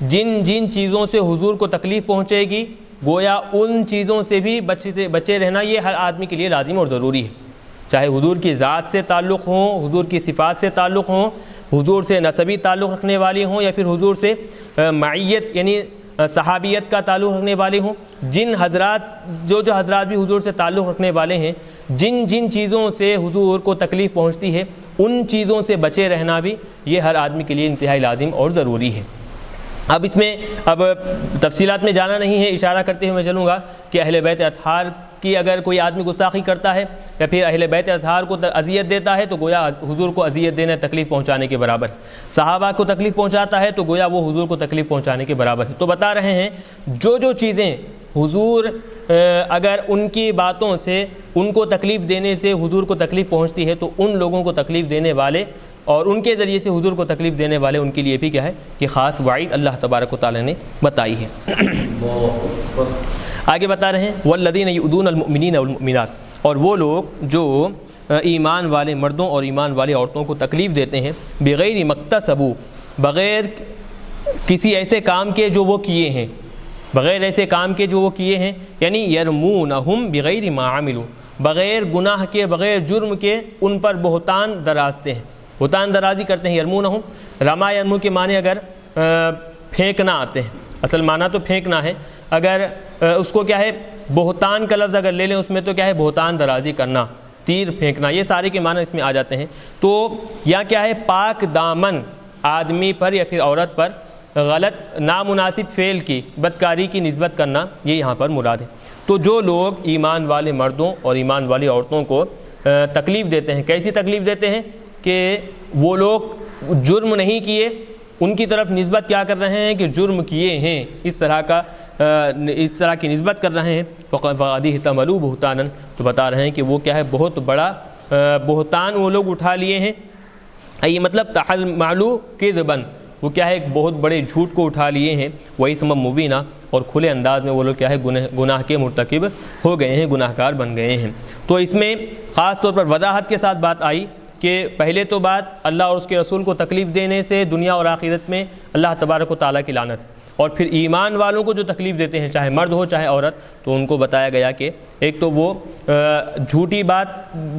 جن جن چیزوں سے حضور کو تکلیف پہنچے گی، گویا ان چیزوں سے بھی بچے رہنا یہ ہر آدمی کے لیے لازم اور ضروری ہے، چاہے حضور کی ذات سے تعلق ہوں، حضور کی صفات سے تعلق ہوں، حضور سے نسبی تعلق رکھنے والی ہوں، یا پھر حضور سے معیت یعنی صحابیت کا تعلق رکھنے والے ہوں، جن حضرات جو حضرات بھی حضور سے تعلق رکھنے والے ہیں، جن جن چیزوں سے حضور کو تکلیف پہنچتی ہے ان چیزوں سے بچے رہنا بھی یہ ہر آدمی کے لیے انتہائی لازم اور ضروری ہے۔ اب اس میں تفصیلات میں جانا نہیں ہے، اشارہ کرتے ہوئے میں چلوں گا کہ اہل بیت اطہار کی اگر کوئی آدمی گستاخی کرتا ہے یا پھر اہل بیت اطہار کو اذیت دیتا ہے تو گویا حضور کو اذیت دینا تکلیف پہنچانے کے برابر، صحابہ کو تکلیف پہنچاتا ہے تو گویا وہ حضور کو تکلیف پہنچانے کے برابر ہے۔ تو بتا رہے ہیں جو چیزیں حضور اگر ان کی باتوں سے ان کو تکلیف دینے سے حضور کو تکلیف پہنچتی ہے تو ان لوگوں کو تکلیف دینے والے اور ان کے ذریعے سے حضور کو تکلیف دینے والے ان کے لیے بھی کیا ہے کہ خاص وعید اللہ تبارک و تعالی نے بتائی ہے۔ آگے بتا رہے ہیں والذین یؤذون المؤمنین والمؤمنات، اور وہ لوگ جو ایمان والے مردوں اور ایمان والی عورتوں کو تکلیف دیتے ہیں بغیر مکتسبوا، بغیر کسی ایسے کام کے جو وہ کیے ہیں، بغیر ایسے کام کے جو وہ کیے ہیں، یعنی یرمونہم بغیر ما عملوا، بغیر گناہ کے بغیر جرم کے ان پر بہتان درازتے ہیں، بہتان درازی کرتے ہیں. یرمونہم رما یرمو کے معنی اگر پھینکنا آتے ہیں, اصل معنی تو پھینکنا ہے. اگر اس کو کیا ہے بہتان کا لفظ اگر لے لیں اس میں تو کیا ہے بہتان درازی کرنا, تیر پھینکنا, یہ سارے کے معنی اس میں آ جاتے ہیں. تو یا کیا ہے پاک دامن آدمی پر یا پھر عورت پر غلط نامناسب فعل کی بدکاری کی نسبت کرنا, یہ یہاں پر مراد ہے. تو جو لوگ ایمان والے مردوں اور ایمان والی عورتوں کو تکلیف دیتے ہیں, کیسی تکلیف دیتے ہیں کہ وہ لوگ جرم نہیں کیے, ان کی طرف نسبت کیا کر رہے ہیں کہ جرم کیے ہیں, اس طرح کی نسبت کر رہے ہیں. فقد احتملوا بہتانا, تو بتا رہے ہیں کہ وہ کیا ہے بہت بڑا بہتان وہ لوگ اٹھا لیے ہیں. یہ مطلب تحملوا کذبا, وہ کیا ہے ایک بہت بڑے جھوٹ کو اٹھا لیے ہیں. وَإِثْمًا مُبِينًا, اور کھلے انداز میں وہ لوگ کیا ہے گناہ کے مرتکب ہو گئے ہیں, گناہ گار بن گئے ہیں. تو اس میں خاص طور پر وضاحت کے ساتھ بات آئی کہ پہلے تو بات اللہ اور اس کے رسول کو تکلیف دینے سے دنیا اور آخرت میں اللہ تبارک و تعالیٰ کی لعنت, اور پھر ایمان والوں کو جو تکلیف دیتے ہیں چاہے مرد ہو چاہے عورت, تو ان کو بتایا گیا کہ ایک تو وہ جھوٹی بات,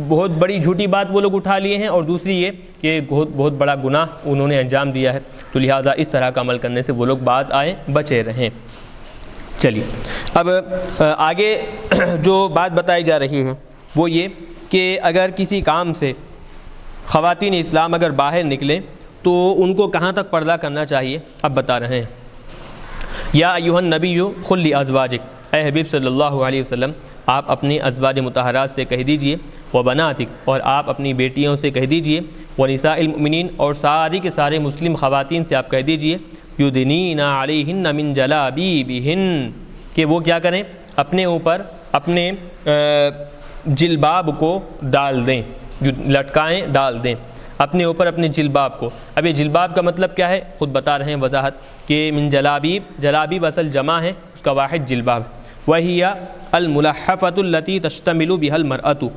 بہت بڑی جھوٹی بات وہ لوگ اٹھا لیے ہیں, اور دوسری یہ کہ بہت بڑا گناہ انہوں نے انجام دیا ہے. تو لہٰذا اس طرح کا عمل کرنے سے وہ لوگ باز آئیں, بچے رہیں. چلیے اب آگے جو بات بتائی جا رہی ہے وہ یہ کہ اگر کسی کام سے خواتین اسلام اگر باہر نکلیں تو ان کو کہاں تک پردہ کرنا چاہیے, اب بتا رہے ہیں. یا ایھا النبی قل لازواجک, اے حبیب صلی اللہ علیہ وسلم آپ اپنی ازواج مطہرات سے کہہ دیجئے, وبناتک, اور آپ اپنی بیٹیوں سے کہہ دیجئے, ونساء المؤمنین, اور ساری کے سارے مسلم خواتین سے آپ کہہ دیجئے, یدنین علیہن من جلابیبہن, کہ وہ کیا کریں اپنے اوپر اپنے جلباب کو ڈال دیں, لٹکائیں ڈال دیں اپنے اوپر اپنے جلباب کو. اب یہ جلباب کا مطلب کیا ہے خود بتا رہے ہیں وضاحت کہ من جلابیب, جلابیب اصل جمع ہے, اس کا واحد جلباب. وہی الملحفۃ التی تشتمل بها المرأۃ,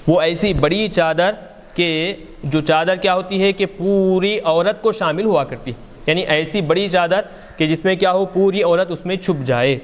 وہ ایسی بڑی چادر کہ جو چادر کیا ہوتی ہے کہ پوری عورت کو شامل ہوا کرتی ہے, یعنی ایسی بڑی چادر کہ جس میں کیا ہو پوری عورت اس میں چھپ جائے.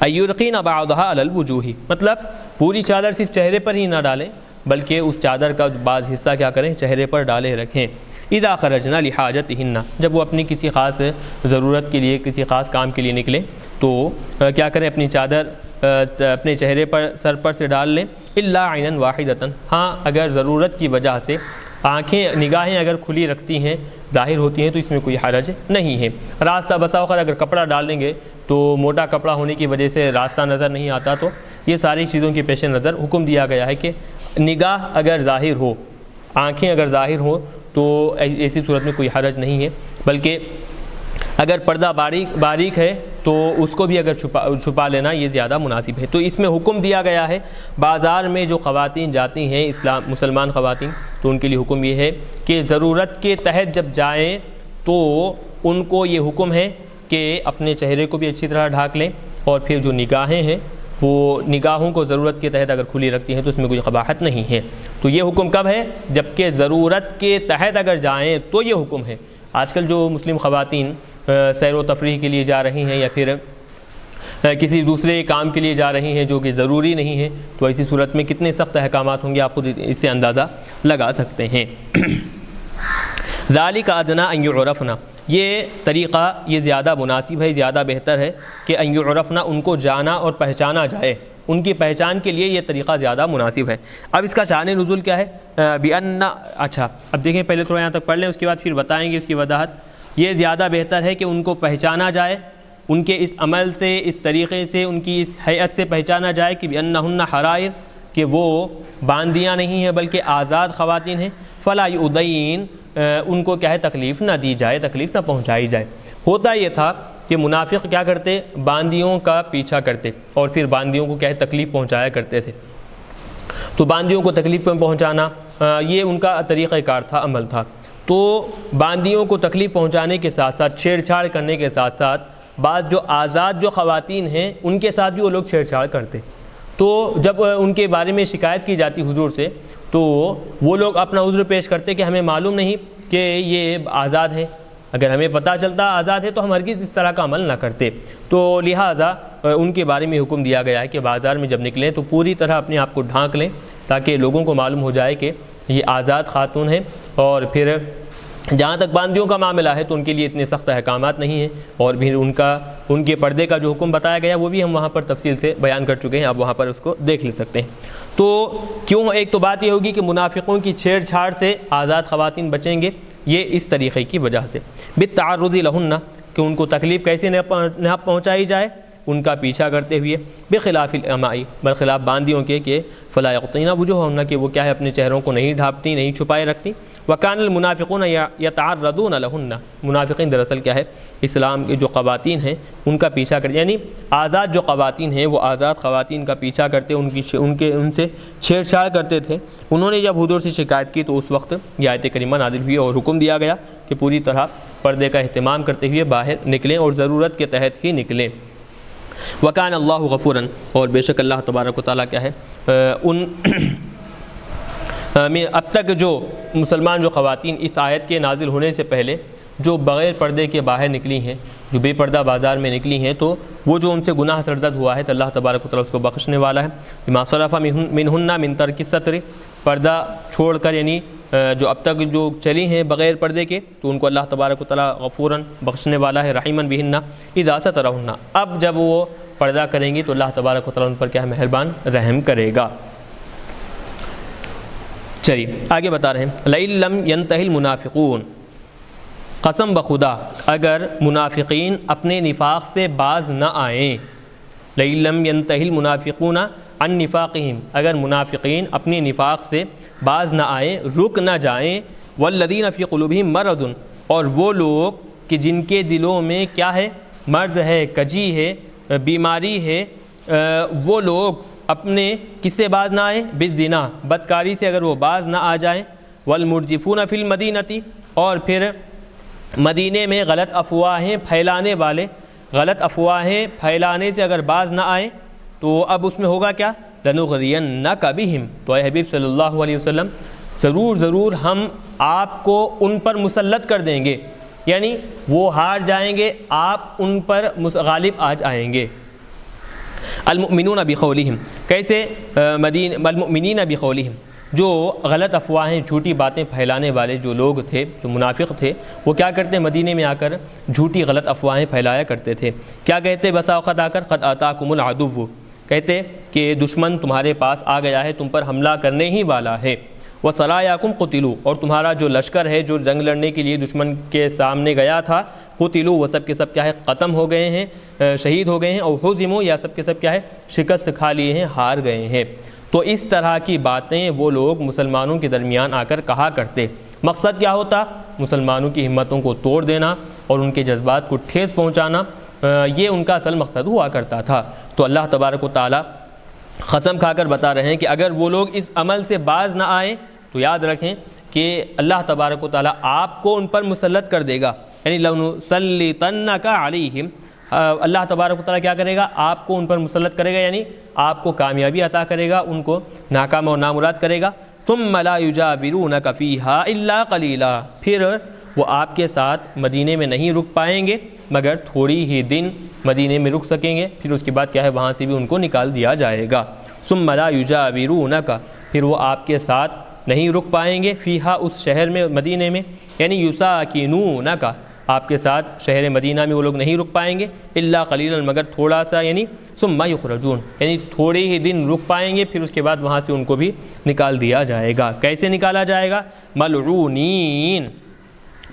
ایرقین بعضها علی الوجوہ, مطلب پوری چادر صرف چہرے پر ہی نہ ڈالیں بلکہ اس چادر کا بعض حصہ کیا کریں چہرے پر ڈالے رکھیں. اذا خرجنا لحاجتہن, جب وہ اپنی کسی خاص ضرورت کے لیے کسی خاص کام کے لیے نکلیں تو کیا کریں اپنی چادر اپنے چہرے پر سر پر سے ڈال لیں. الا عینا واحدۃ, ہاں اگر ضرورت کی وجہ سے آنکھیں نگاہیں اگر کھلی رکھتی ہیں ظاہر ہوتی ہیں تو اس میں کوئی حرج نہیں ہے. راستہ بسا وقت اگر کپڑا ڈال دیں گے تو موٹا کپڑا ہونے کی وجہ سے راستہ نظر نہیں آتا, تو یہ ساری چیزوں کے پیش نظر حکم دیا گیا ہے کہ نگاہ اگر ظاہر ہو, آنکھیں اگر ظاہر ہوں تو ایسی صورت میں کوئی حرج نہیں ہے, بلکہ اگر پردہ باریک ہے تو اس کو بھی اگر چھپا لینا یہ زیادہ مناسب ہے. تو اس میں حکم دیا گیا ہے بازار میں جو خواتین جاتی ہیں مسلمان خواتین, تو ان کے لیے حکم یہ ہے کہ ضرورت کے تحت جب جائیں تو ان کو یہ حکم ہے کہ اپنے چہرے کو بھی اچھی طرح ڈھانک لیں, اور پھر جو نگاہیں ہیں وہ نگاہوں کو ضرورت کے تحت اگر کھلی رکھتی ہیں تو اس میں کوئی قباحت نہیں ہے. تو یہ حکم کب ہے جبکہ ضرورت کے تحت اگر جائیں تو یہ حکم ہے. آج کل جو مسلم خواتین سیر و تفریح کے لیے جا رہی ہیں یا پھر کسی دوسرے کام کے لیے جا رہی ہیں جو کہ ضروری نہیں ہے, تو ایسی صورت میں کتنے سخت احکامات ہوں گے آپ خود اس سے اندازہ لگا سکتے ہیں. ذالک ادنیٰ ان یعرفن, یہ طریقہ یہ زیادہ مناسب ہے, زیادہ بہتر ہے کہ ان یعرفن, ان کو جانا اور پہچانا جائے, ان کی پہچان کے لیے یہ طریقہ زیادہ مناسب ہے. اب اس کا شان نزول کیا ہے بأن, اچھا اب دیکھیں پہلے تھوڑا یہاں تک پڑھ لیں, اس کے بعد پھر بتائیں گے اس کی وضاحت. یہ زیادہ بہتر ہے کہ ان کو پہچانا جائے, ان کے اس عمل سے, اس طریقے سے, ان کی اس حیت سے پہچانا جائے کہ بأنہن حرائر, کہ وہ باندیاں نہیں ہیں بلکہ آزاد خواتین ہیں. فلا یؤذین, ان کو کیا ہے تکلیف نہ دی جائے, تکلیف نہ پہنچائی جائے. ہوتا یہ تھا کہ منافق کیا کرتے باندیوں کا پیچھا کرتے اور پھر باندیوں کو کیا ہے تکلیف پہنچایا کرتے تھے. تو باندیوں کو تکلیف میں پہنچانا یہ ان کا طریقہ کار تھا, عمل تھا. تو باندیوں کو تکلیف پہنچانے کے ساتھ ساتھ چھیڑ چھاڑ کرنے کے ساتھ ساتھ بعض جو آزاد جو خواتین ہیں ان کے ساتھ بھی وہ لوگ چھیڑ چھاڑ کرتے. تو جب ان کے بارے میں شکایت کی جاتی حضور سے تو وہ لوگ اپنا عذر پیش کرتے کہ ہمیں معلوم نہیں کہ یہ آزاد ہے, اگر ہمیں پتہ چلتا آزاد ہے تو ہم ہرگز اس طرح کا عمل نہ کرتے. تو لہٰذا ان کے بارے میں حکم دیا گیا ہے کہ بازار میں جب نکلیں تو پوری طرح اپنے آپ کو ڈھانک لیں تاکہ لوگوں کو معلوم ہو جائے کہ یہ آزاد خاتون ہیں، اور پھر جہاں تک باندیوں کا معاملہ ہے تو ان کے لیے اتنے سخت احکامات نہیں ہیں، اور پھر ان کے پردے کا جو حکم بتایا گیا وہ بھی ہم وہاں پر تفصیل سے بیان کر چکے ہیں، آپ وہاں پر اس کو دیکھ لے سکتے ہیں۔ تو کیوں ایک تو بات یہ ہوگی کہ منافقوں کی چھیڑ چھاڑ سے آزاد خواتین بچیں گے، یہ اس طریقے کی وجہ سے، بالتعرض لہن، کہ ان کو تکلیف کیسے نہ پہنچائی جائے ان کا پیچھا کرتے ہوئے، بخلاف الامائی، برخلاف باندیوں کے کہ فلا یغطین وجوہہن، کہ وہ کیا ہے اپنے چہروں کو نہیں ڈھانپتی، نہیں چھپائے رکھتی۔ وکان المنافقون یتعرضون لہن، منافقین دراصل کیا ہے اسلام کے جو خواتین ہیں ان کا پیچھا کرتے، یعنی آزاد جو خواتین ہیں وہ آزاد خواتین کا پیچھا کرتے، ان سے چھیڑ چھاڑ کرتے تھے۔ انہوں نے جب حضور سے شکایت کی تو اس وقت یہ آیت کریمہ نازل ہوئی اور حکم دیا گیا کہ پوری طرح پردے کا اہتمام کرتے ہوئے باہر نکلیں اور ضرورت کے تحت ہی نکلیں۔ وکان اللہ غفوراً، اور بے شک اللہ تبارک و تعالیٰ کیا ہے اب تک جو مسلمان جو خواتین اس آیت کے نازل ہونے سے پہلے جو بغیر پردے کے باہر نکلی ہیں، جو بے پردہ بازار میں نکلی ہیں، تو وہ جو ان سے گناہ سرزد ہوا ہے تو اللہ تبارک و تعالیٰ اس کو بخشنے والا ہے۔ بما صرف منہن من ترک الستر، پردہ چھوڑ کر، یعنی جو اب تک جو چلی ہیں بغیر پردے کے تو ان کو اللہ تبارک و تعالیٰ غفوراً بخشنے والا ہے، رحیماً بہن اذا سترہن، اب جب وہ پردہ کریں گی تو اللہ تبارک و تعالیٰ ان پر کیا ہے مہربان رحم کرے گا۔ چلیے آگے بتا رہے ہیں، لئن لم ينتہی المنافقون، قسم بخدا اگر منافقین اپنے نفاق سے باز نہ آئیں، لئن لم ينتہی المنافقون عن نفاقہم، اگر منافقین اپنے نفاق سے باز نہ آئیں، رک نہ جائیں، والذین فی قلوبہم مرض، اور وہ لوگ کہ جن کے دلوں میں کیا ہے مرض ہے، کجی ہے، بیماری ہے، وہ لوگ اپنے کس سے باز نہ آئیں، بالزنا، بدکاری سے اگر وہ باز نہ آ جائیں، والمرجفون فی المدینۃ، اور پھر مدینے میں غلط افواہیں پھیلانے والے، غلط افواہیں پھیلانے سے اگر باز نہ آئیں تو اب اس میں ہوگا کیا، لنغرینک بہم، تو اے حبیب صلی اللہ علیہ وسلم ضرور ہم آپ کو ان پر مسلط کر دیں گے، یعنی وہ ہار جائیں گے، آپ ان پر غالب آ جائیں گے۔ المؤمنون بقولہم، کیسے المؤمنین بقولہم، جو غلط افواہیں جھوٹی باتیں پھیلانے والے جو لوگ تھے، جو منافق تھے، وہ کیا کرتے مدینے میں آ کر جھوٹی غلط افواہیں پھیلایا کرتے تھے۔ کیا کہتے بسا اوقات آ کر، قد آتاکم العدو، کہتے کہ دشمن تمہارے پاس آ گیا ہے، تم پر حملہ کرنے ہی والا ہے، وسرایاکم قتلوا، اور تمہارا جو لشکر ہے جو جنگ لڑنے کے لیے دشمن کے سامنے گیا تھا، قتلوا، وہ سب کے سب کیا ہے ختم ہو گئے ہیں، شہید ہو گئے ہیں، اور ہزموا، یا سب کے سب کیا ہے شکست کھا لیے ہیں، ہار گئے ہیں۔ تو اس طرح کی باتیں وہ لوگ مسلمانوں کے درمیان آ کر کہا کرتے، مقصد کیا ہوتا، مسلمانوں کی ہمتوں کو توڑ دینا اور ان کے جذبات کو ٹھیس پہنچانا، یہ ان کا اصل مقصد ہوا کرتا تھا۔ تو اللہ تبارک و تعالیٰ قسم کھا کر بتا رہے ہیں کہ اگر وہ لوگ اس عمل سے باز نہ آئیں تو یاد رکھیں کہ اللہ تبارک و تعالیٰ آپ کو ان پر مسلط کر دے گا، یعنی لَنُسَلِّطَنَّكَ عَلَيْهِمْ، اللہ تبارک و تعالیٰ کیا کرے گا، آپ کو ان پر مسلط کرے گا، یعنی آپ کو کامیابی عطا کرے گا، ان کو ناکام اور نامراد کرے گا۔ ثُمَّ لَا يُجَاوِرُونَكَ فِيهَا إِلَّا قَلِيلًا، پھر وہ آپ کے ساتھ مدینے میں نہیں رک پائیں گے مگر تھوڑی ہی دن مدینے میں رک سکیں گے، پھر اس کے بعد کیا ہے وہاں سے بھی ان کو نکال دیا جائے گا۔ ثُمَّ لَا يُجَاوِرُونَكَ، پھر وہ آپ کے ساتھ نہیں رک پائیں گے، فیہا، اس شہر میں مدینے میں، یعنی یُسَاکِنُونَكَ، آپ کے ساتھ شہر مدینہ میں وہ لوگ نہیں رک پائیں گے، الا قلیلا، مگر تھوڑا سا، یعنی ثم یخرجون، یعنی تھوڑے ہی دن رک پائیں گے، پھر اس کے بعد وہاں سے ان کو بھی نکال دیا جائے گا۔ کیسے نکالا جائے گا، ملعونین،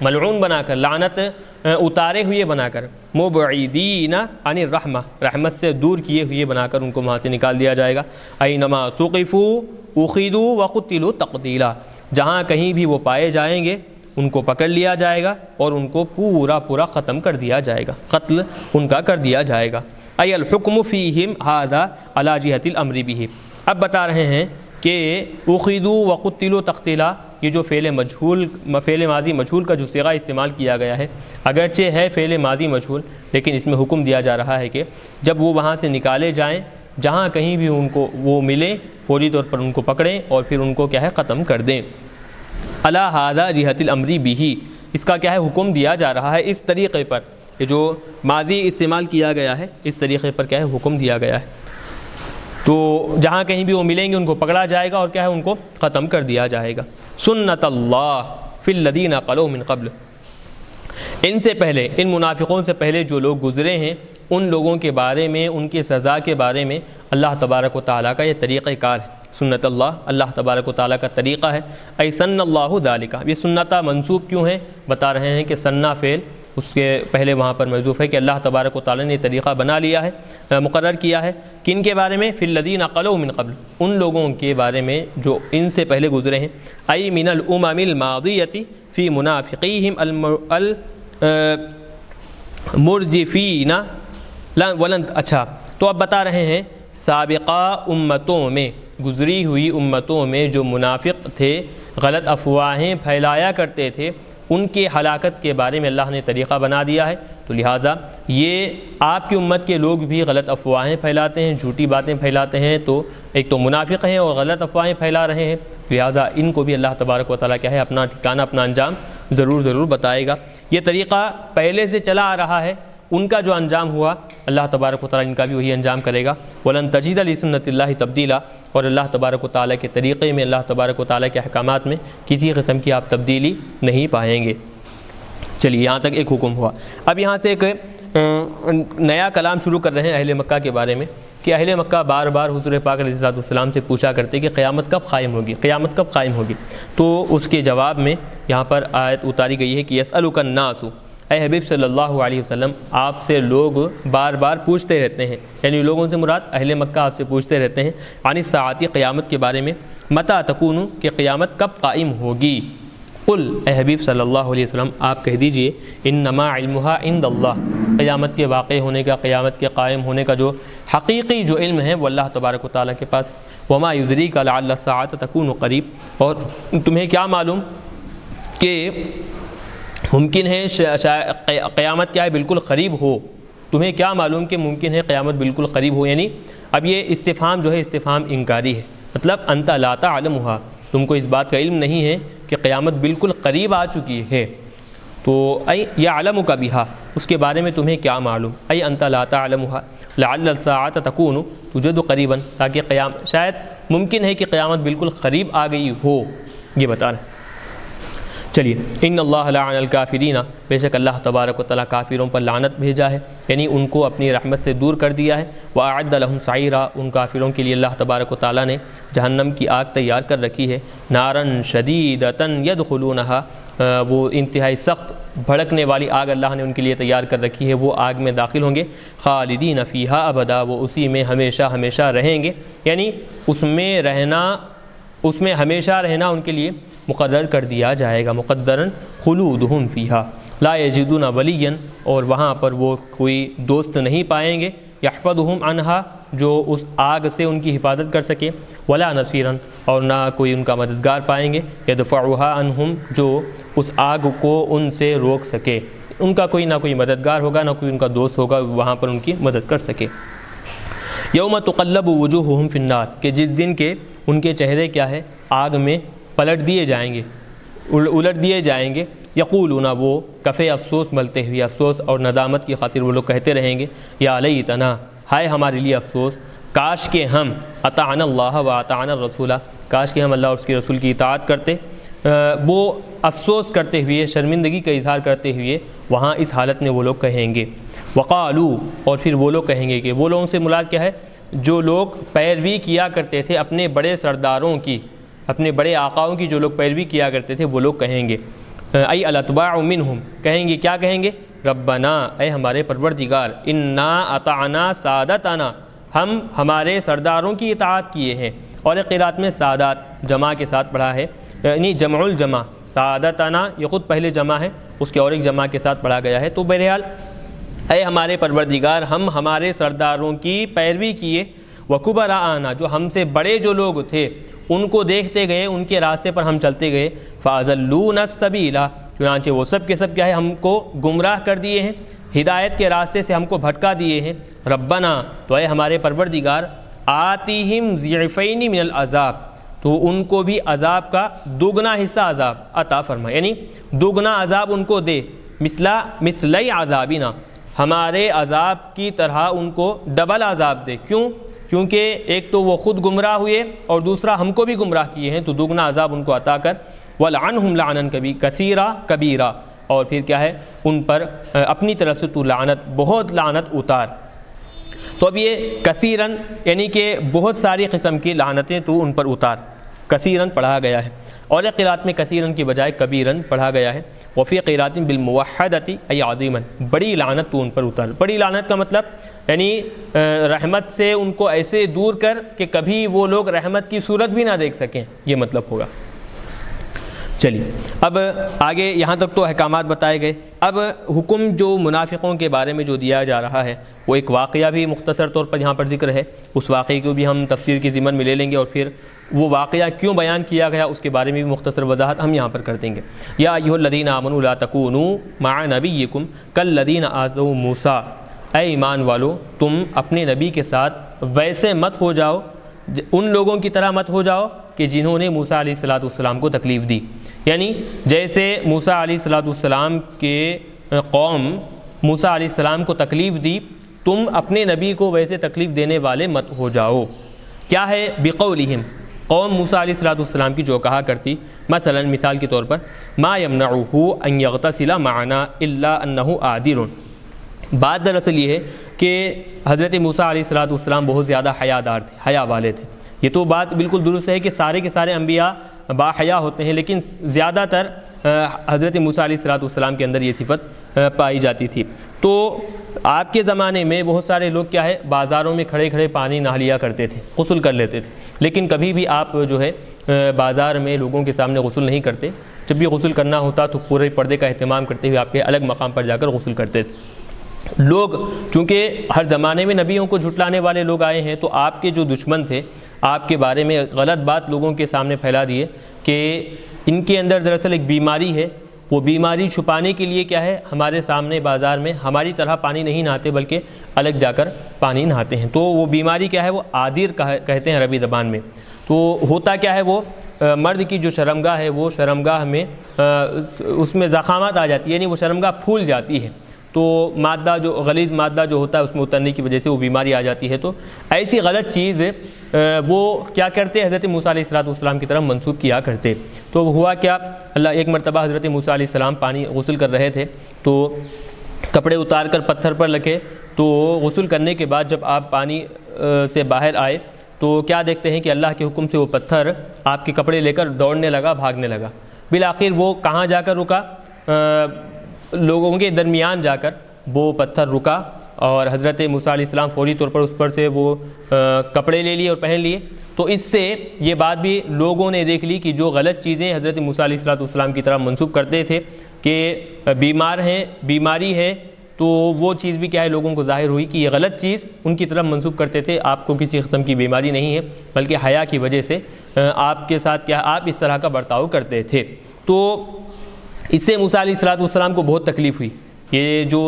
ملعون بنا کر، لعنت اتارے ہوئے بنا کر، مبعدین عن الرحمہ، رحمت سے دور کیے ہوئے بنا کر ان کو وہاں سے نکال دیا جائے گا۔ اینما ثقفوا اخذوا وقتلوا تقتیلا، جہاں کہیں بھی وہ پائے جائیں گے ان کو پکڑ لیا جائے گا اور ان کو پورا ختم کر دیا جائے گا، قتل ان کا کر دیا جائے گا۔ ای الحکم فیہم ھذا علی جہۃ الامر بہ، اب بتا رہے ہیں کہ اخذوا وقتلوا تقتیلا، یہ جو فعل ماضی مجہول کا جو صیغہ استعمال کیا گیا ہے، اگرچہ ہے فعل ماضی مجہول، لیکن اس میں حکم دیا جا رہا ہے کہ جب وہ وہاں سے نکالے جائیں، جہاں کہیں بھی ان کو وہ ملیں، فوری طور پر ان کو پکڑیں اور پھر ان کو کیا ہے ختم کر دیں۔ علی ھذا جہۃ الامر بہ، اس کا کیا ہے حکم دیا جا رہا ہے اس طریقے پر، کہ جو ماضی استعمال کیا گیا ہے اس طریقے پر کیا ہے حکم دیا گیا ہے، تو جہاں کہیں بھی وہ ملیں گے ان کو پکڑا جائے گا اور کیا ہے ان کو ختم کر دیا جائے گا۔ سنت اللہ فی الذین خلو من قبل، ان سے پہلے، ان منافقوں سے پہلے جو لوگ گزرے ہیں ان لوگوں کے بارے میں، ان کی سزا کے بارے میں اللہ تبارک و تعالیٰ کا یہ طریقہ کار ہے۔ سنت اللہ، اللہ تبارک و تعالیٰ کا طریقہ ہے۔ ای سن اللہ ذالک، یہ سنتا منصوب کیوں ہے؟ بتا رہے ہیں کہ سنہ فعل اس کے پہلے وہاں پر محذوف ہے کہ اللہ تبارک و تعالیٰ نے یہ طریقہ بنا لیا ہے، مقرر کیا ہے۔ کن کے بارے میں؟ فی الذین خلو من قبل، ان لوگوں کے بارے میں جو ان سے پہلے گزرے ہیں۔ ای من الامم الماضیۃ فی منافقیہم المرجفین ولن، اچھا تو اب بتا رہے ہیں سابقہ امتوں میں، گزری ہوئی امتوں میں جو منافق تھے، غلط افواہیں پھیلایا کرتے تھے، ان کے ہلاکت کے بارے میں اللہ نے طریقہ بنا دیا ہے۔ تو لہٰذا یہ آپ کی امت کے لوگ بھی غلط افواہیں پھیلاتے ہیں، جھوٹی باتیں پھیلاتے ہیں، تو ایک تو منافق ہیں اور غلط افواہیں پھیلا رہے ہیں، لہٰذا ان کو بھی اللہ تبارک و تعالیٰ کیا ہے اپنا ٹھکانہ، اپنا انجام ضرور بتائے گا۔ یہ طریقہ پہلے سے چلا آ رہا ہے، ان کا جو انجام ہوا اللہ تبارک و تعالیٰ ان کا بھی وہی انجام کرے گا۔ وَلَن تَجِدَ لِسُنَّتِ اللَّهِ تَبْدِيلًا، اور اللہ تبارک و تعالیٰ کے طریقے میں، اللہ تبارک و تعالیٰ کے احکامات میں کسی قسم کی آپ تبدیلی نہیں پائیں گے۔ چلیے یہاں تک ایک حکم ہوا۔ اب یہاں سے ایک نیا کلام شروع کر رہے ہیں اہل مکہ کے بارے میں، کہ اہل مکہ بار بار حضور پاک علیہ الصلوۃ والسلام سے پوچھا کرتے کہ قیامت کب قائم ہوگی، قیامت کب قائم ہوگی۔ تو اس کے جواب میں یہاں پر آیت اتاری گئی ہے کہ یسألک الناس، اے حبیب صلی اللہ علیہ وسلم آپ سے لوگ بار بار پوچھتے رہتے ہیں، یعنی لوگوں سے مراد اہل مکہ آپ سے پوچھتے رہتے ہیں، عن الساعۃ، قیامت کے بارے میں، متى تکون، کہ قیامت کب قائم ہوگی۔ قل، اے حبیب صلی اللہ علیہ وسلم آپ کہہ دیجئے، انما علمها عند اللہ، قیامت کے واقع ہونے کا، قیامت کے قائم ہونے کا جو حقیقی جو علم ہے وہ اللہ تبارک و تعالیٰ کے پاس۔ وما یدریک لعل الساعۃ تکون قریب، اور تمہیں کیا معلوم کہ ممکن ہے قیامت کیا ہے بالکل قریب ہو، تمہیں کیا معلوم کہ ممکن ہے قیامت بالکل قریب ہو، یعنی اب یہ استفہام جو ہے استفہام انکاری ہے، مطلب انت لا تعلمها، تم کو اس بات کا علم نہیں ہے کہ قیامت بالکل قریب آ چکی ہے۔ تو ای یعلمک بہا، اس کے بارے میں تمہیں کیا معلوم، ای انت لا تعلمها لعل الساعۃ تکون توجد قریبا، تاکہ شاید ممکن ہے کہ قیامت بالکل قریب آ گئی ہو، یہ بتا رہے ہیں۔ چلیے، ان اللہ لعن الکافرین، بے شک اللہ تبارک و تعالیٰ کافروں پر لعنت بھیجا ہے، یعنی ان کو اپنی رحمت سے دور کر دیا ہے۔ وأعد لهم سعیرا، ان کافروں کے لیے اللہ تبارک و تعالیٰ نے جہنم کی آگ تیار کر رکھی ہے۔ نارن شدیدۃ یدخلونها، وہ انتہائی سخت بھڑکنے والی آگ اللہ نے ان کے لیے تیار کر رکھی ہے، وہ آگ میں داخل ہوں گے۔ خالدین فیہا ابدا، وہ اسی میں ہمیشہ ہمیشہ رہیں گے، یعنی اس میں ہمیشہ رہنا ان کے لیے مقرر کر دیا جائے گا۔ مقدرن خلودہم فیہا لا یجدون ولیا، اور وہاں پر وہ کوئی دوست نہیں پائیں گے، یحفظہم عنہا، جو اس آگ سے ان کی حفاظت کر سکے، ولا نصیرا، اور نہ کوئی ان کا مددگار پائیں گے، یدفعها عنہم، جو اس آگ کو ان سے روک سکے، ان کا کوئی نہ کوئی مددگار ہوگا، نہ کوئی ان کا دوست ہوگا وہاں پر ان کی مدد کر سکے۔ یوم تقلب وجوہہم فی النار، کہ جس دن کے ان کے چہرے کیا ہے آگ میں پلٹ دیے جائیں گے، الٹ دیے جائیں گے۔ یقولون، وہ کفے افسوس ملتے ہوئے، افسوس اور ندامت کی خاطر وہ لوگ کہتے رہیں گے، یا لیتنا، ہائے ہمارے لیے افسوس، کاش کہ ہم اطعنا اللہ و اطعنا الرسول، کاش کہ ہم اللہ اور اس کے رسول کی اطاعت کرتے۔ وہ افسوس کرتے ہوئے، شرمندگی کا اظہار کرتے ہوئے وہاں اس حالت میں وہ لوگ کہیں گے۔ وقالو، اور پھر وہ لوگ کہیں گے، کہ وہ لوگوں سے مراد کیا ہے، جو لوگ پیروی کیا کرتے تھے اپنے بڑے سرداروں کی، اپنے بڑے آقاؤں کی جو لوگ پیروی کیا کرتے تھے وہ لوگ کہیں گے، ای الاتباع منہم، کہیں گے کیا کہیں گے، ربنا، اے ہمارے پروردگار، انا اطعنا سادتنا، ہم ہمارے سرداروں کی اطاعت کیے ہیں۔ اور ایک قرات میں سادات جمع کے ساتھ پڑھا ہے، یعنی جمع الجمع، سادتنا یہ خود پہلے جمع ہے، اس کے اور ایک جمع کے ساتھ پڑھا گیا ہے۔ تو بہرحال اے ہمارے پروردگار، ہم ہمارے سرداروں کی پیروی کیے، وکبراءنا، جو ہم سے بڑے جو لوگ تھے ان کو دیکھتے گئے، ان کے راستے پر ہم چلتے گئے، فاضلونا السبیل، چنانچہ وہ سب کے سب کیا ہے ہم کو گمراہ کر دیے ہیں، ہدایت کے راستے سے ہم کو بھٹکا دیے ہیں۔ ربنا، تو اے ہمارے پروردگار، آتیہم ضعفین من العذاب، تو ان کو بھی عذاب کا دوگنا حصہ عذاب عطا فرما، یعنی دوگنا عذاب ان کو دے، مثلی عذابنا، ہمارے عذاب کی طرح ان کو ڈبل عذاب دے۔ کیوں؟ کیونکہ ایک تو وہ خود گمراہ ہوئے اور دوسرا ہم کو بھی گمراہ کیے ہیں، تو دوگنا عذاب ان کو عطا کر وَلْعَنْهُمْ لَعْنًا كَثِيرًا کبیرا، اور پھر کیا ہے ان پر اپنی طرف سے تو لعنت، بہت لعنت اتار۔ تو اب یہ کثیرن یعنی کہ بہت ساری قسم کی لعنتیں تو ان پر اتار، کثیرن پڑھا گیا ہے، اور ایک قرات میں کثیرن کی بجائے کبیرن پڑھا گیا ہے۔ وفی قرات بالموحدۃ ای عظیما، بڑی لعنت تو ان پر اتار۔ بڑی لعنت کا مطلب یعنی رحمت سے ان کو ایسے دور کر کہ کبھی وہ لوگ رحمت کی صورت بھی نہ دیکھ سکیں، یہ مطلب ہوگا۔ چلیے اب آگے یہاں تک تو احکامات بتائے گئے۔ اب حکم جو منافقوں کے بارے میں جو دیا جا رہا ہے وہ ایک واقعہ بھی مختصر طور پر یہاں پر ذکر ہے، اس واقعے کو بھی ہم تفسیر کی ضمن میں لے لیں گے، اور پھر وہ واقعہ کیوں بیان کیا گیا اس کے بارے میں بھی مختصر وضاحت ہم یہاں پر کر دیں گے۔ یا ایھا الذین آمنوا لا تکونوا مع نبیکم کالذین آذوا موسیٰ، اے ایمان والو تم اپنے نبی کے ساتھ ویسے مت ہو جاؤ، ان لوگوں کی طرح مت ہو جاؤ کہ جنہوں نے موسیٰ علیہ السلام کو تکلیف دی، یعنی جیسے موسیٰ علیہ السلام کے قوم موسیٰ علیہ السلام کو تکلیف دی، تم اپنے نبی کو ویسے تکلیف دینے والے مت ہو جاؤ۔ کیا ہے؟ بقولہم، قوم موسیٰ علیہ السلام کی جو کہا کرتی، مثلا مثال کے طور پر ما یمنعہ ان یغتسل معنا الا انہ عادر، بات دراصل یہ ہے کہ حضرت موسیٰ علیہ السلام بہت زیادہ حیادار تھے، حیا والے تھے۔ یہ تو بات بالکل درست ہے کہ سارے کے سارے انبیاء با حیا ہوتے ہیں، لیکن زیادہ تر حضرت موسیٰ علیہ السلام کے اندر یہ صفت پائی جاتی تھی۔ تو آپ کے زمانے میں بہت سارے لوگ کیا ہے بازاروں میں کھڑے کھڑے پانی نہا لیا کرتے تھے، غسل کر لیتے تھے، لیکن کبھی بھی آپ جو ہے بازار میں لوگوں کے سامنے غسل نہیں کرتے۔ جب بھی غسل کرنا ہوتا تو پورے پردے کا اہتمام کرتے ہوئے آپ کے الگ مقام پر جا کر غسل کرتے تھے۔ لوگ چونکہ ہر زمانے میں نبیوں کو جھٹلانے والے لوگ آئے ہیں، تو آپ کے جو دشمن تھے آپ کے بارے میں غلط بات لوگوں کے سامنے پھیلا دیے کہ ان کے اندر دراصل ایک بیماری ہے، وہ بیماری چھپانے کے لیے کیا ہے ہمارے سامنے بازار میں ہماری طرح پانی نہیں نہاتے بلکہ الگ جا کر پانی نہاتے ہیں۔ تو وہ بیماری کیا ہے؟ وہ عادر کہتے ہیں عربی زبان میں۔ تو ہوتا کیا ہے، وہ مرد کی جو شرمگاہ ہے وہ شرمگاہ میں اس میں زخامات آ جاتی ہے، یعنی وہ شرمگاہ پھول جاتی ہے، تو مادہ جو غلیظ مادہ جو ہوتا ہے اس میں اترنے کی وجہ سے وہ بیماری آ جاتی ہے۔ تو ایسی غلط چیز وہ کیا کرتے، حضرت موسیٰ علیہ السلام کی طرف منسوب کیا کرتے۔ تو ہوا کیا، اللہ ایک مرتبہ حضرت موسیٰ علیہ السلام پانی غسل کر رہے تھے، تو کپڑے اتار کر پتھر پر رکھے، تو غسل کرنے کے بعد جب آپ پانی سے باہر آئے تو کیا دیکھتے ہیں کہ اللہ کے حکم سے وہ پتھر آپ کے کپڑے لے کر دوڑنے لگا، بھاگنے لگا۔ بالآخر وہ کہاں جا کر رکا؟ لوگوں کے درمیان جا کر وہ پتھر رکا، اور حضرت موسیٰ علیہ السلام فوری طور پر اس پر سے وہ کپڑے لے لیے اور پہن لیے۔ تو اس سے یہ بات بھی لوگوں نے دیکھ لی کہ جو غلط چیزیں حضرت موسیٰ علیہ السلام کی طرف منسوب کرتے تھے کہ بیمار ہیں، بیماری ہے، تو وہ چیز بھی کیا ہے لوگوں کو ظاہر ہوئی کہ یہ غلط چیز ان کی طرف منسوب کرتے تھے، آپ کو کسی قسم کی بیماری نہیں ہے بلکہ حیا کی وجہ سے آپ کے ساتھ کیا آپ اس طرح کا برتاؤ کرتے تھے۔ تو اس سے موسیٰ علیہ السلام کو بہت تکلیف ہوئی۔ یہ جو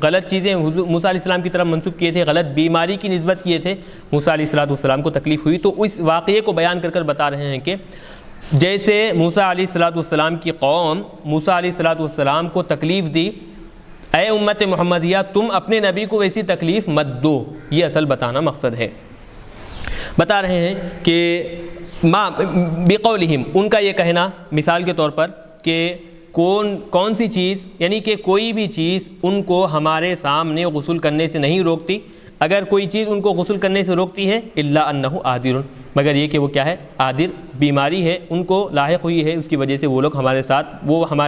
غلط چیزیں موسیٰ علیہ السلام کی طرف منسوب کیے تھے، غلط بیماری کی نسبت کیے تھے، موسیٰ علیہ السلام کو تکلیف ہوئی۔ تو اس واقعے کو بیان کر کر بتا رہے ہیں کہ جیسے موسیٰ علیہ السلام کی قوم موسیٰ علیہ السلام کو تکلیف دی، اے امت محمدیہ تم اپنے نبی کو ویسی تکلیف مت دو، یہ اصل بتانا مقصد ہے۔ بتا رہے ہیں کہ ما بقولہم، ان کا یہ کہنا مثال کے طور پر کہ کون سی چیز، یعنی کہ کوئی بھی چیز ان کو ہمارے سامنے غسل کرنے سے نہیں روکتی، اگر کوئی چیز ان کو غسل کرنے سے روکتی ہے الا انہ عادر، مگر یہ کہ وہ کیا ہے عادر، بیماری ہے ان کو لاحق ہوئی ہے، اس کی وجہ سے وہ لوگ ہمارے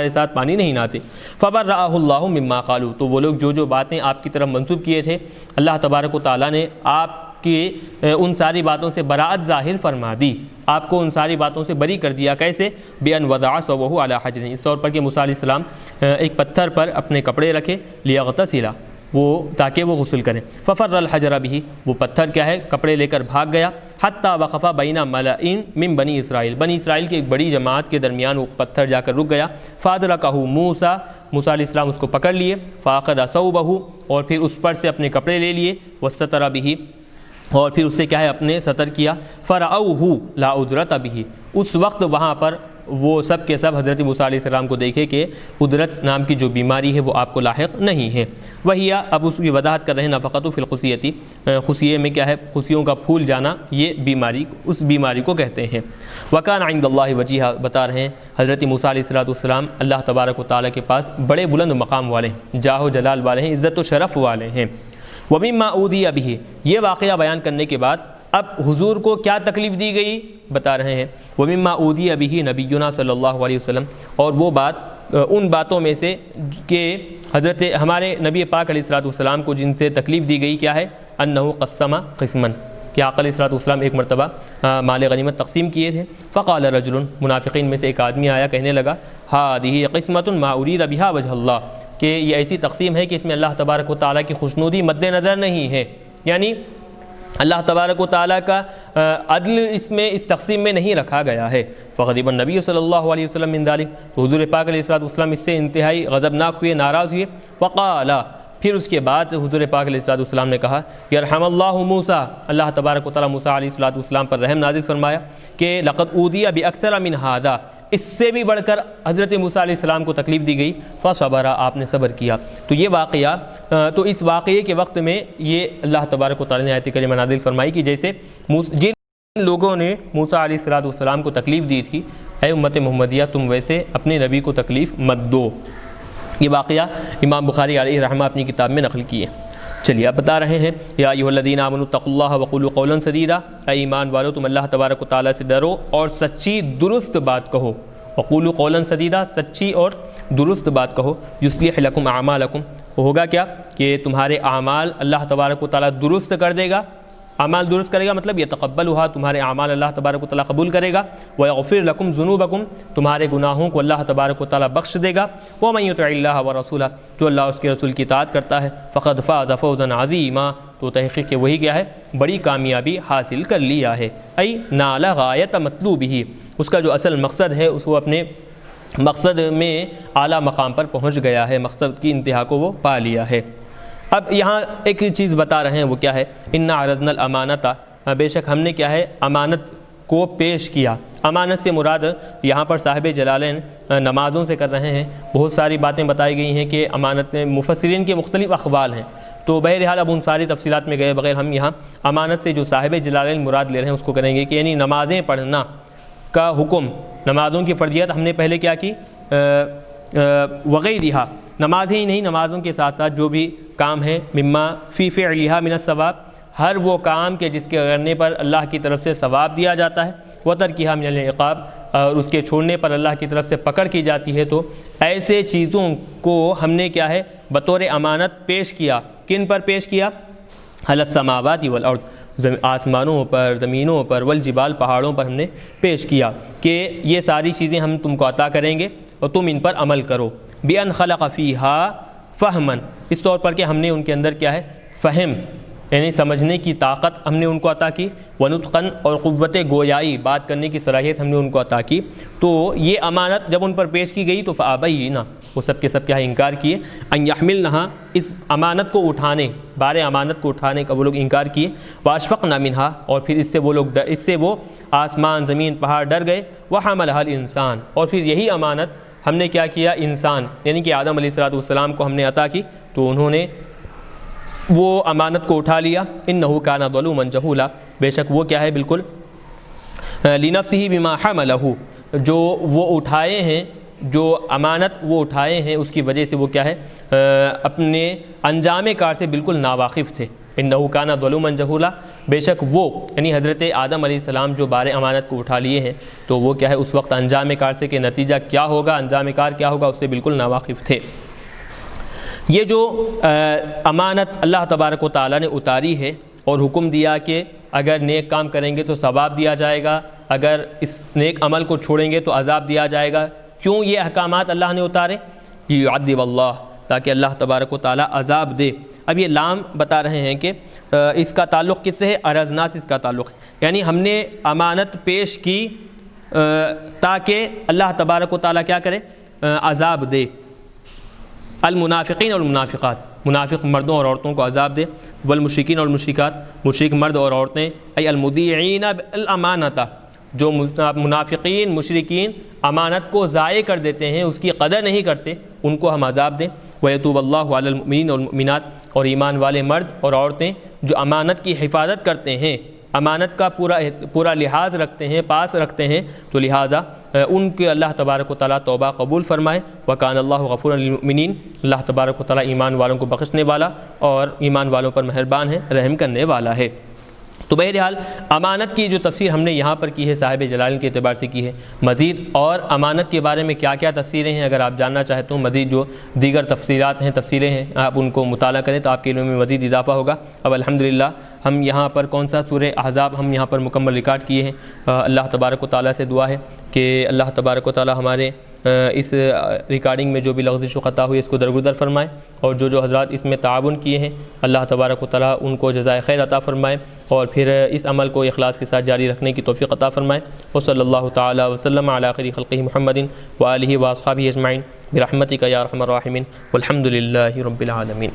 ساتھ پانی نہیں نہاتے۔ فبرأہ اللہ مما قالوا، تو وہ لوگ جو باتیں آپ کی طرف منسوب کیے تھے اللہ تبارک و تعالیٰ نے آپ کی ان ساری باتوں سے براءت ظاہر فرما دی، آپ کو ان ساری باتوں سے بری کر دیا۔ کیسے؟ بأن وضع ثوبہ علی حجر، اس طور پر کہ موسیٰ علیہ السلام ایک پتھر پر اپنے کپڑے رکھے، لیغتسل، وہ تاکہ وہ غسل کریں۔ ففر الحجر بہ، وہ پتھر کیا ہے کپڑے لے کر بھاگ گیا۔ حتی وقف بین ملأ من بنی اسرائیل، بنی اسرائیل کی ایک بڑی جماعت کے درمیان وہ پتھر جا کر رک گیا۔ فادرکہ موسیٰ، موسیٰ علیہ السلام اس کو پکڑ لیے۔ فاخذ ثوبہ، اور پھر اس پر سے اپنے کپڑے لے لیے۔ واستتر بہ، اور پھر اس سے کیا ہے اپنے ستر کیا۔ فرعوہ لا عذرۃ بہ، اس وقت وہاں پر وہ سب کے سب حضرت موسیٰ علیہ السلام کو دیکھے کہ ادرت نام کی جو بیماری ہے وہ آپ کو لاحق نہیں ہے۔ وہی اب اس کی وضاحت کر رہے ہیں نفقۃ فی الخصیتی، خصیے میں کیا ہے، خصیوں کا پھول جانا، یہ بیماری، اس بیماری کو کہتے ہیں۔ وکان عند اللہ وجیہا، بتا رہے ہیں حضرت موسیٰ علیہ السلام اللہ تبارک و تعالیٰ کے پاس بڑے بلند مقام والے ہیں، جاہ و جلال والے ہیں، عزت و شرف والے ہیں۔ ومما اوذی بہ، یہ واقعہ بیان کرنے کے بعد اب حضور کو کیا تکلیف دی گئی بتا رہے ہیں۔ ومما اوذی بہ نبینا صلی اللہ علیہ وسلم، اور وہ بات ان باتوں میں سے کہ حضرت ہمارے نبی پاک علیہ السلام کو جن سے تکلیف دی گئی کیا ہے، انہ قسم قسما، کہ آقا علیہ السلام ایک مرتبہ مال غنیمت تقسیم کیے تھے۔ فقال رجل، منافقین میں سے ایک آدمی آیا کہنے لگا، ہذہ قسمۃ ما ارید بہا وجہ اللہ، کہ یہ ایسی تقسیم ہے کہ اس میں اللہ تبارک و تعالیٰ کی خوشنودی مد نظر نہیں ہے، یعنی اللہ تبارک و تعالیٰ کا عدل اس تقسیم میں نہیں رکھا گیا ہے۔ فغضب النبی صلی اللہ علیہ وسلم من ذلک، تو حضور پاک علیہ السلام اس سے انتہائی غضبناک ہوئے، ناراض ہوئے۔ وقال، پھر اس کے بعد حضور پاک علیہ السلام نے کہا، یرحم اللہ موسیٰ، اللہ تبارک و تعالیٰ موسیٰ علیہ السلام پر رحم نازل فرمایا کہ لقد اوذی باکثر من ھذا، اس سے بھی بڑھ کر حضرت موسیٰ علیہ السلام کو تکلیف دی گئی۔ فصبر، آپ نے صبر کیا۔ تو یہ واقعہ، تو اس واقعے کے وقت میں یہ اللہ تبارک و تعالیٰ نے آیت کریمہ نازل فرمائی کہ جیسے جن لوگوں نے موسیٰ علیہ السلام کو تکلیف دی تھی، اے امت محمدیہ تم ویسے اپنے نبی کو تکلیف مت دو۔ یہ واقعہ امام بخاری علیہ رحمہ اپنی کتاب میں نقل کیے۔ چلیے اب بتا رہے ہیں، یا ایھا الذین آمنوا اتقوا اللہ وقولوا قولا سدیدا، اے ایمان والو تم اللہ تبارک و تعالیٰ سے ڈرو اور سچی درست بات کہو۔ وقولوا قولا سدیدا، سچی اور درست بات کہو۔ یصلح لکم اعمالکم، ہوگا کیا کہ تمہارے اعمال اللہ تبارک و تعالیٰ درست کر دے گا۔ اعمال درست کرے گا مطلب یتقبلھا، تمہارے اعمال اللہ تبارک و تعالیٰ قبول کرے گا۔ ویغفر لکم ذنوبکم، تمہارے گناہوں کو اللہ تبارک و تعالیٰ بخش دے گا۔ ومن یطع اللہ ورسولہ، جو اللہ اس کے رسول کی اطاعت کرتا ہے، فقد فاز فوزا عظیما، تو تحقیق کہ وہی کیا ہے، بڑی کامیابی حاصل کر لیا ہے۔ ای نال غایت مطلوبہ، اس کا جو اصل مقصد ہے اس کو اپنے مقصد میں اعلیٰ مقام پر پہنچ گیا ہے، مقصد کی انتہا کو وہ پا لیا ہے۔ اب یہاں ایک چیز بتا رہے ہیں، وہ کیا ہے، انا عرضنا الامانۃ، بے شک ہم نے کیا ہے، امانت کو پیش کیا۔ امانت سے مراد یہاں پر صاحب جلالین نمازوں سے کر رہے ہیں۔ بہت ساری باتیں بتائی گئی ہیں کہ امانت میں مفسرین کے مختلف اقوال ہیں، تو بہرحال اب ان ساری تفصیلات میں گئے بغیر ہم یہاں امانت سے جو صاحب جلالین مراد لے رہے ہیں اس کو کریں گے کہ یعنی نمازیں پڑھنا کا حکم، نمازوں کی فرضیت ہم نے پہلے کیا کی، وغیرہ، نمازیں ہی نہیں، نمازوں کے ساتھ ساتھ جو بھی کام ہے، مما فی فعلھا من الثواب، ہر وہ کام کے جس کے کرنے پر اللہ کی طرف سے ثواب دیا جاتا ہے، وترکھا من العقاب، اور اس کے چھوڑنے پر اللہ کی طرف سے پکڑ کی جاتی ہے، تو ایسے چیزوں کو ہم نے کیا ہے بطور امانت پیش کیا۔ کن پر پیش کیا؟ علی السماوات والارض، آسمانوں پر، زمینوں پر، والجبال، پہاڑوں پر ہم نے پیش کیا کہ یہ ساری چیزیں ہم تم کو عطا کریں گے اور تم ان پر عمل کرو۔ بِأَنْ خَلَقَ فِيهَا فَهْمًا، اس طور پر کہ ہم نے ان کے اندر کیا ہے، فہم یعنی سمجھنے کی طاقت ہم نے ان کو عطا کی، وَنُطْقًا، اور قوت گویائی، بات کرنے کی صلاحیت ہم نے ان کو عطا کی۔ تو یہ امانت جب ان پر پیش کی گئی تو فَأَبَيْنَ، وہ سب کے سب کیا ہے، انکار کیے، أَنْ يَحْمِلْنَهَا، اس امانت کو اٹھانے، بار امانت کو اٹھانے کا وہ لوگ انکار کیے، وَأَشْفَقْنَ مِنْهَا، اور پھر اس سے وہ آسمان زمین پہاڑ ڈر گئے، وَحَمَلَهَا الْإِنسَانُ، اور پھر یہی امانت ہم نے کیا کیا، انسان یعنی کہ آدم علیہ السلام کو ہم نے عطا کی، تو انہوں نے وہ امانت کو اٹھا لیا۔ انہ کان ظلوما جہولا، بے شک وہ کیا ہے بالکل لنفسہ بما حملہ، جو وہ اٹھائے ہیں، جو امانت وہ اٹھائے ہیں اس کی وجہ سے وہ کیا ہے، اپنے انجام کار سے بالکل ناواقف تھے۔ انہ کان ظلوما جہولا، بے شک وہ یعنی حضرت آدم علیہ السلام جو بار امانت کو اٹھا لیے ہیں تو وہ کیا ہے اس وقت انجام کار سے کہ نتیجہ کیا ہوگا، انجام کار کیا ہوگا، اس سے بالکل ناواقف تھے۔ یہ جو امانت اللہ تبارک و تعالیٰ نے اتاری ہے اور حکم دیا کہ اگر نیک کام کریں گے تو ثواب دیا جائے گا، اگر اس نیک عمل کو چھوڑیں گے تو عذاب دیا جائے گا، کیوں یہ احکامات اللہ نے اتارے؟ یعذب اللہ، تاکہ اللہ تبارک و تعالیٰ عذاب دے۔ اب یہ لام بتا رہے ہیں کہ اس کا تعلق کس سے ہے؟ ارزنا سے اس کا تعلق ہے، یعنی ہم نے امانت پیش کی تاکہ اللہ تبارک و تعالیٰ کیا کرے، عذاب دے۔ المنافقین اور المنافقات، منافق مردوں اور عورتوں کو عذاب دے، والمشرکین اور مشرکات، مشرک مرد اور عورتیں، ای المضیعین الامانۃ، جو منافقین مشرکین امانت کو ضائع کر دیتے ہیں، اس کی قدر نہیں کرتے، ان کو ہم عذاب دیں۔ وَيَتُوبَ اللَّهُ عَلَى الْمُؤْمِنِينَ وَالْمُؤْمِنَاتِ، اور ایمان والے مرد اور عورتیں جو امانت کی حفاظت کرتے ہیں، امانت کا پورا لحاظ رکھتے ہیں، پاس رکھتے ہیں، تو لہٰذا ان کے اللہ تبارک و تعالیٰ توبہ قبول فرمائے۔ وَكَانَ اللَّهُ غَفُورًا لِلْمُؤْمِنِينَ، اللہ تبارک و تعالیٰ ایمان والوں کو بخشنے والا اور ایمان والوں پر مہربان ہے، رحم کرنے والا ہے۔ تو بہرحال امانت کی جو تفسیر ہم نے یہاں پر کی ہے صاحب جلالین کے اعتبار سے کی ہے۔ مزید اور امانت کے بارے میں کیا کیا تفسیریں ہیں، اگر آپ جاننا چاہتے ہوں، مزید جو دیگر تفسیرات ہیں، تفسیریں ہیں، آپ ان کو مطالعہ کریں تو آپ کے علم میں مزید اضافہ ہوگا۔ اب الحمدللہ ہم یہاں پر کون سا سورہ احزاب ہم یہاں پر مکمل ریکارڈ کیے ہیں۔ اللہ تبارک و تعالیٰ سے دعا ہے کہ اللہ تبارک و تعالیٰ ہمارے اس ریکارڈنگ میں جو بھی لغزش و خطا ہوئی اس کو درگزر فرمائے، اور جو حضرات اس میں تعاون کیے ہیں اللہ تبارک و تعالیٰ ان کو جزائے خیر عطا فرمائے، اور پھر اس عمل کو اخلاص کے ساتھ جاری رکھنے کی توفیق عطا فرمائے۔ وصلی اللہ تعالی وسلم علی خیر خلقہ محمد وآلہ واصحابہ اجمعین برحمتک یا ارحم الراحمین والحمد للہ رب العالمین۔